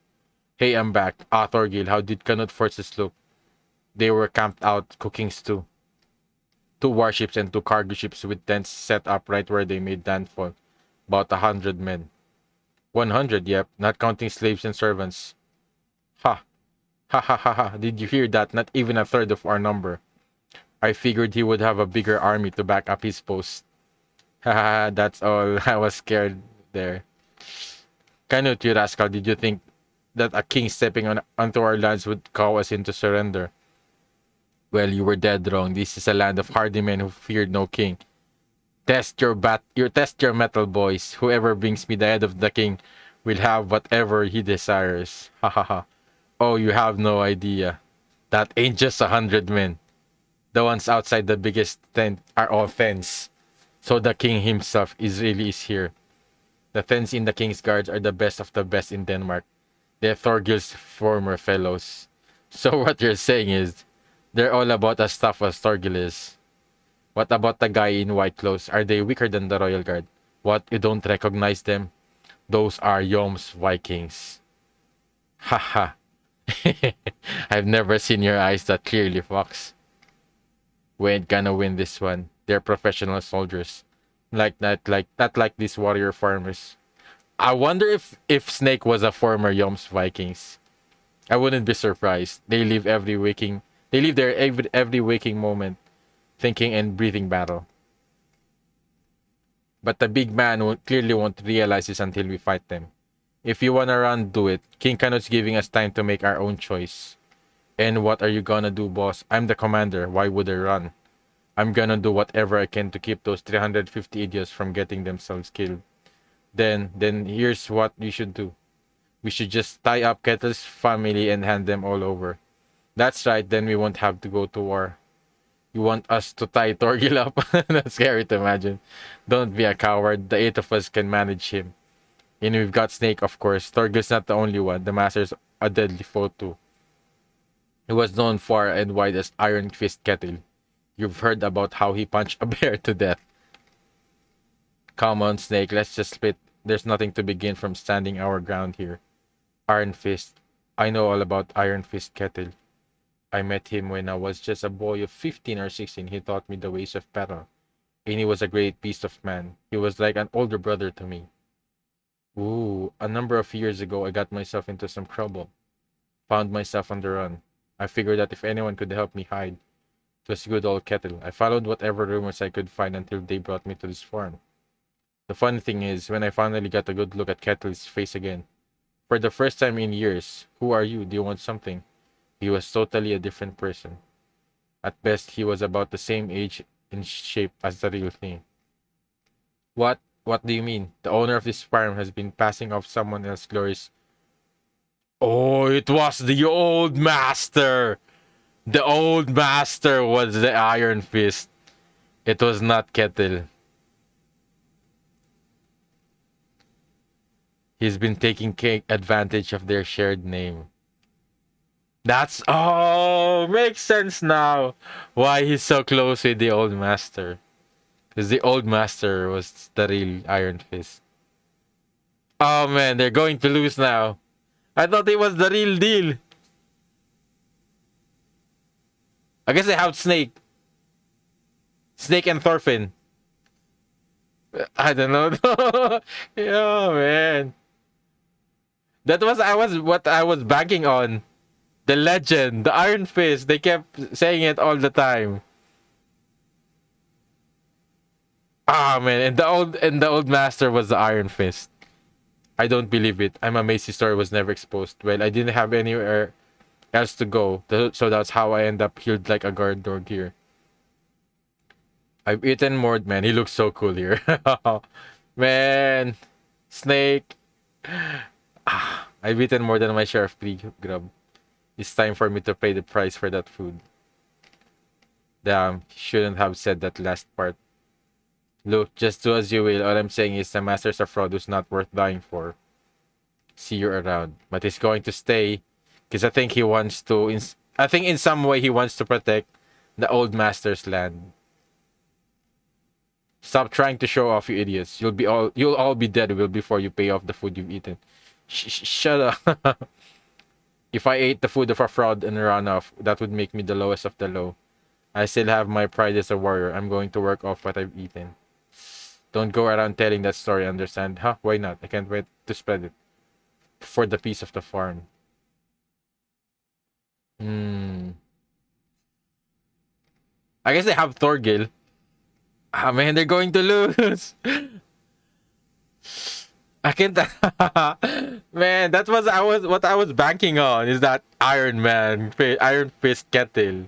Speaker 1: Hey, I'm back. Ah, Thorgil, how did Canute forces look? They were camped out, cooking stew. 2 warships and 2 cargo ships with tents set up right where they made landfall. About 100 men. 100, yep, not counting slaves and servants. Ha! Ha ha ha ha, did you hear that? Not even a third of our number. I figured he would have a bigger army to back up his post. Haha, that's all. I was scared there. Canute, you rascal, did you think that a king stepping onto our lands would call us into surrender? Well, you were dead wrong. This is a land of hardy men who feared no king. Test your metal, boys. Whoever brings me the head of the king will have whatever he desires. Ha ha ha. Oh, you have no idea. That ain't just 100 men. The ones outside the biggest tent are all Thens. So the king himself is here. The Thens in the king's guards are the best of the best in Denmark. They're Thorgil's former fellows. So what you're saying is, they're all about as tough as Thorgil is. What about the guy in white clothes? Are they weaker than the royal guard? What, you don't recognize them? Those are Yom's Vikings. Haha. I've never seen your eyes that clearly, Fox. We ain't gonna win this one. They're professional soldiers. Not like these warrior farmers. I wonder if Snake was a former Yom's Vikings. I wouldn't be surprised. They live their every waking moment, thinking and breathing battle. But the big man clearly won't realize this until we fight them. If you wanna run, do it. King Canute's giving us time to make our own choice. And what are you gonna do, boss? I'm the commander. Why would I run? I'm gonna do whatever I can to keep those 350 idiots from getting themselves killed. Then here's what we should do. We should just tie up Kettle's family and hand them all over. That's right, then we won't have to go to war. You want us to tie Thorgil up? That's scary to imagine. Don't be a coward. The 8 of us can manage him. And we've got Snake, of course. Thorgil's not the only one. The Master's a deadly foe too. He was known far and wide as Iron Fist Kettle. You've heard about how he punched a bear to death. Come on, Snake, let's just split. There's nothing to begin from standing our ground here. Iron Fist. I know all about Iron Fist Kettle. I met him when I was just a boy of 15 or 16. He taught me the ways of battle. And he was a great beast of man. He was like an older brother to me. Ooh, a number of years ago, I got myself into some trouble. Found myself on the run. I figured that if anyone could help me hide, it was good old Kettle. I followed whatever rumors I could find until they brought me to this farm. The funny thing is, when I finally got a good look at Kettle's face again, for the first time in years, who are you? Do you want something? He was totally a different person. At best, he was about the same age and shape as the real thing. What? What do you mean? The owner of this farm has been passing off someone else's glories. Oh, it was the old master! The old master was the Iron Fist. It was not Kettle. He's been taking advantage of their shared name. That's makes sense now. Why he's so close with the old master. Because the old master was the real Iron Fist. Oh man, they're going to lose now. I thought it was the real deal. I guess they have Snake. Snake and Thorfinn. I don't know. Yeah, man. That was what I was banking on. The legend, the Iron Fist. They kept saying it all the time. Ah man, and the old master was the Iron Fist. I don't believe it. I'm amazed his story was never exposed. Well, I didn't have anywhere else to go, so that's how I end up healed like a guard dog here. I've eaten more, man. He looks so cool here. Man, Snake. I've eaten more than my share of free grub. It's time for me to pay the price for that food. Damn, shouldn't have said that last part. Look, just do as you will. All I'm saying is the master's a fraud who's not worth dying for. See you around. But he's going to stay because I think he wants to. I think in some way he wants to protect the old master's land. Stop trying to show off, you idiots. You'll all be dead will before you pay off the food you've eaten. Shut up. If I ate the food of a fraud and run off, that would make me the lowest of the low. I still have my pride as a warrior. I'm going to work off what I've eaten. Don't go around telling that story, understand? Huh? Why not? I can't wait to spread it. For the peace of the farm. I guess they have Thorgil. Ah, man, they're going to lose. I can't. Man, that was what I was banking on. Is that Iron Man, Iron Fist Kettle?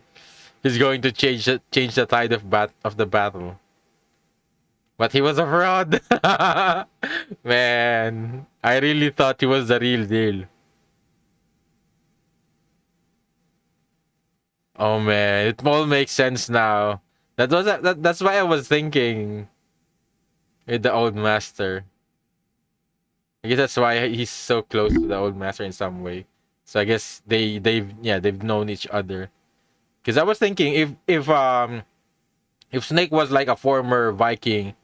Speaker 1: He's going to change the tide of the battle. But he was a fraud. Man, I really thought he was the real deal. Oh man, it all makes sense now. That's why I was thinking with the old master. I guess that's why he's so close to the old master in some way. So I guess they've known each other. Because I was thinking if Snake was like a former Viking,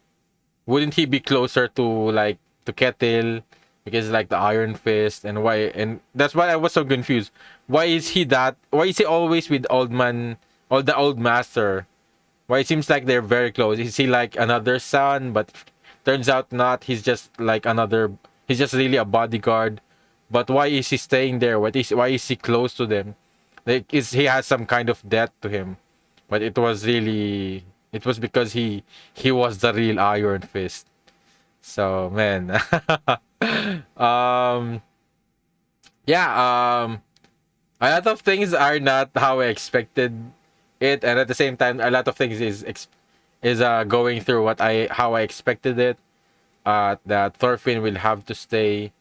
Speaker 1: wouldn't he be closer to like to Kettle? Because like the Iron Fist and that's why I was so confused. Why is he always with the old master? Why it seems like they're very close? Is he like another son? But turns out not. He's just like another. He's just really a bodyguard. But why is he staying there? Why is he close to them? Like he has some kind of debt to him? But it was because he was the real Iron Fist. So man, yeah, a lot of things are not how I expected it, and at the same time, a lot of things is going through how I expected it. That Thorfinn will have to stay.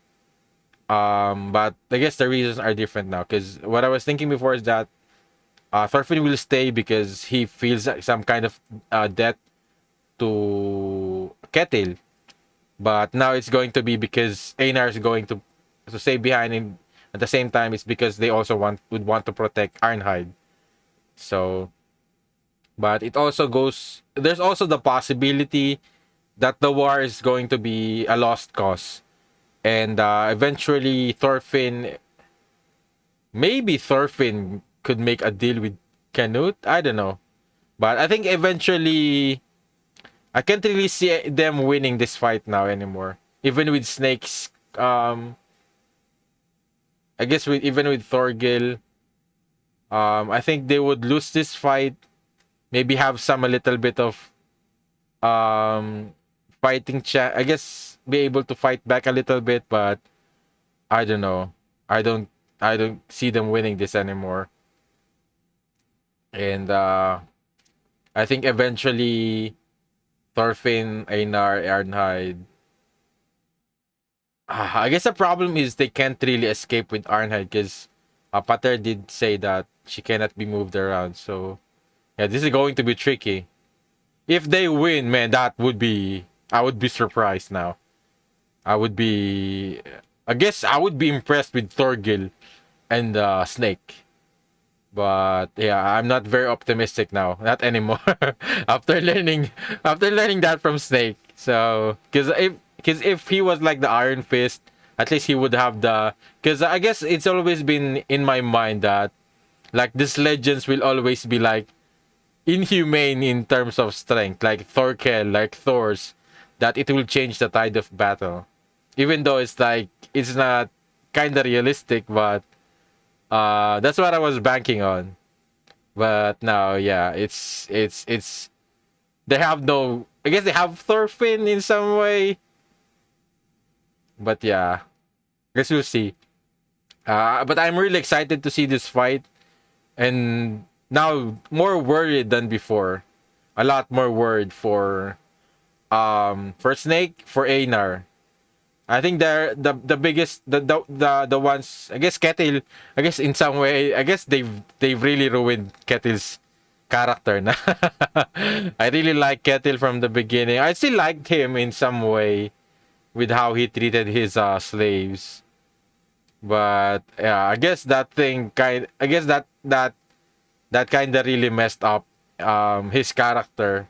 Speaker 1: But I guess the reasons are different now. Because what I was thinking before is that Thorfinn will stay because he feels some kind of debt to Kettle. But now it's going to be because Einar is going to stay behind, and at the same time, it's because they also would want to protect Arnheid. So, but it also goes. There's also the possibility that the war is going to be a lost cause, and eventually maybe Thorfinn could make a deal with Canute. I don't know, but I think eventually I can't really see them winning this fight now anymore. Even with Snake's, I guess even with Thorgil, I think they would lose this fight. Maybe have a little bit of fighting I guess be able to fight back a little bit, but I don't know. I don't see them winning this anymore. And I think eventually Thorfinn, Einar, Arnheid. I guess the problem is they can't really escape with Arnheid because Pater did say that she cannot be moved around. So yeah, this is going to be tricky. If they win, man, I would be surprised now. I guess I would be impressed with Thorgil and Snake. But yeah, I'm not very optimistic now. Not anymore. After learning that from Snake. So because if he was like the Iron Fist, at least he would have the. Because I guess it's always been in my mind that like these legends will always be like inhumane in terms of strength, like Thorkel, like Thor's, that it will change the tide of battle. Even though it's not kind of realistic, but that's what I was banking on. But now, yeah, it's they have no. I guess they have Thorfinn in some way, but yeah, guess we'll see. But I'm really excited to see this fight, and now more worried than before. A lot more worried for Snake, for Einar. I think they're the biggest the ones. I guess Kettle. I guess in some way. I guess they've really ruined Kettle's character na. I really like Kettle from the beginning. I still liked him in some way with how he treated his slaves. But yeah, I guess that thing I guess that kind of really messed up his character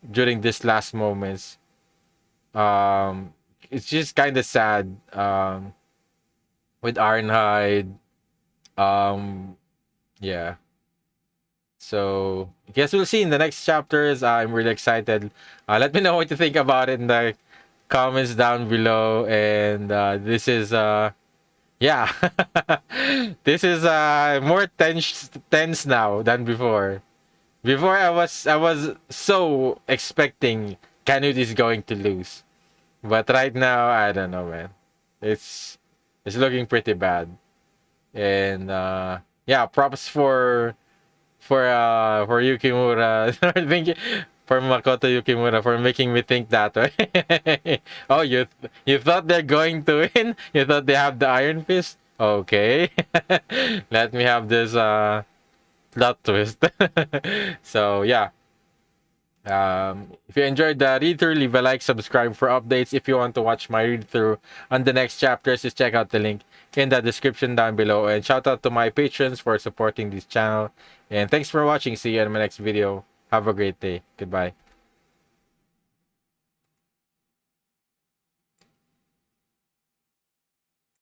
Speaker 1: during this last moments. It's just kind of sad with Arnheid. Um, yeah. So I guess we'll see in the next chapters. I'm really excited. Let me know what you think about it in the comments down below. And this is yeah, this is more tense now than before. Before I was so expecting Canute is going to lose, but right now I don't know, man. It's it's looking pretty bad, and yeah, props for Yukimura. Thank you for Makoto Yukimura for making me think that way. Oh, you thought they're going to win? You thought they have the Iron Fist? Okay, let me have this plot twist. So yeah. If you enjoyed the read through, leave a like, subscribe for updates. If you want to watch my read through on the next chapters, just check out the link in the description down below. And shout out to my patrons for supporting this channel. And thanks for watching. See you in my next video. Have a great day. Goodbye.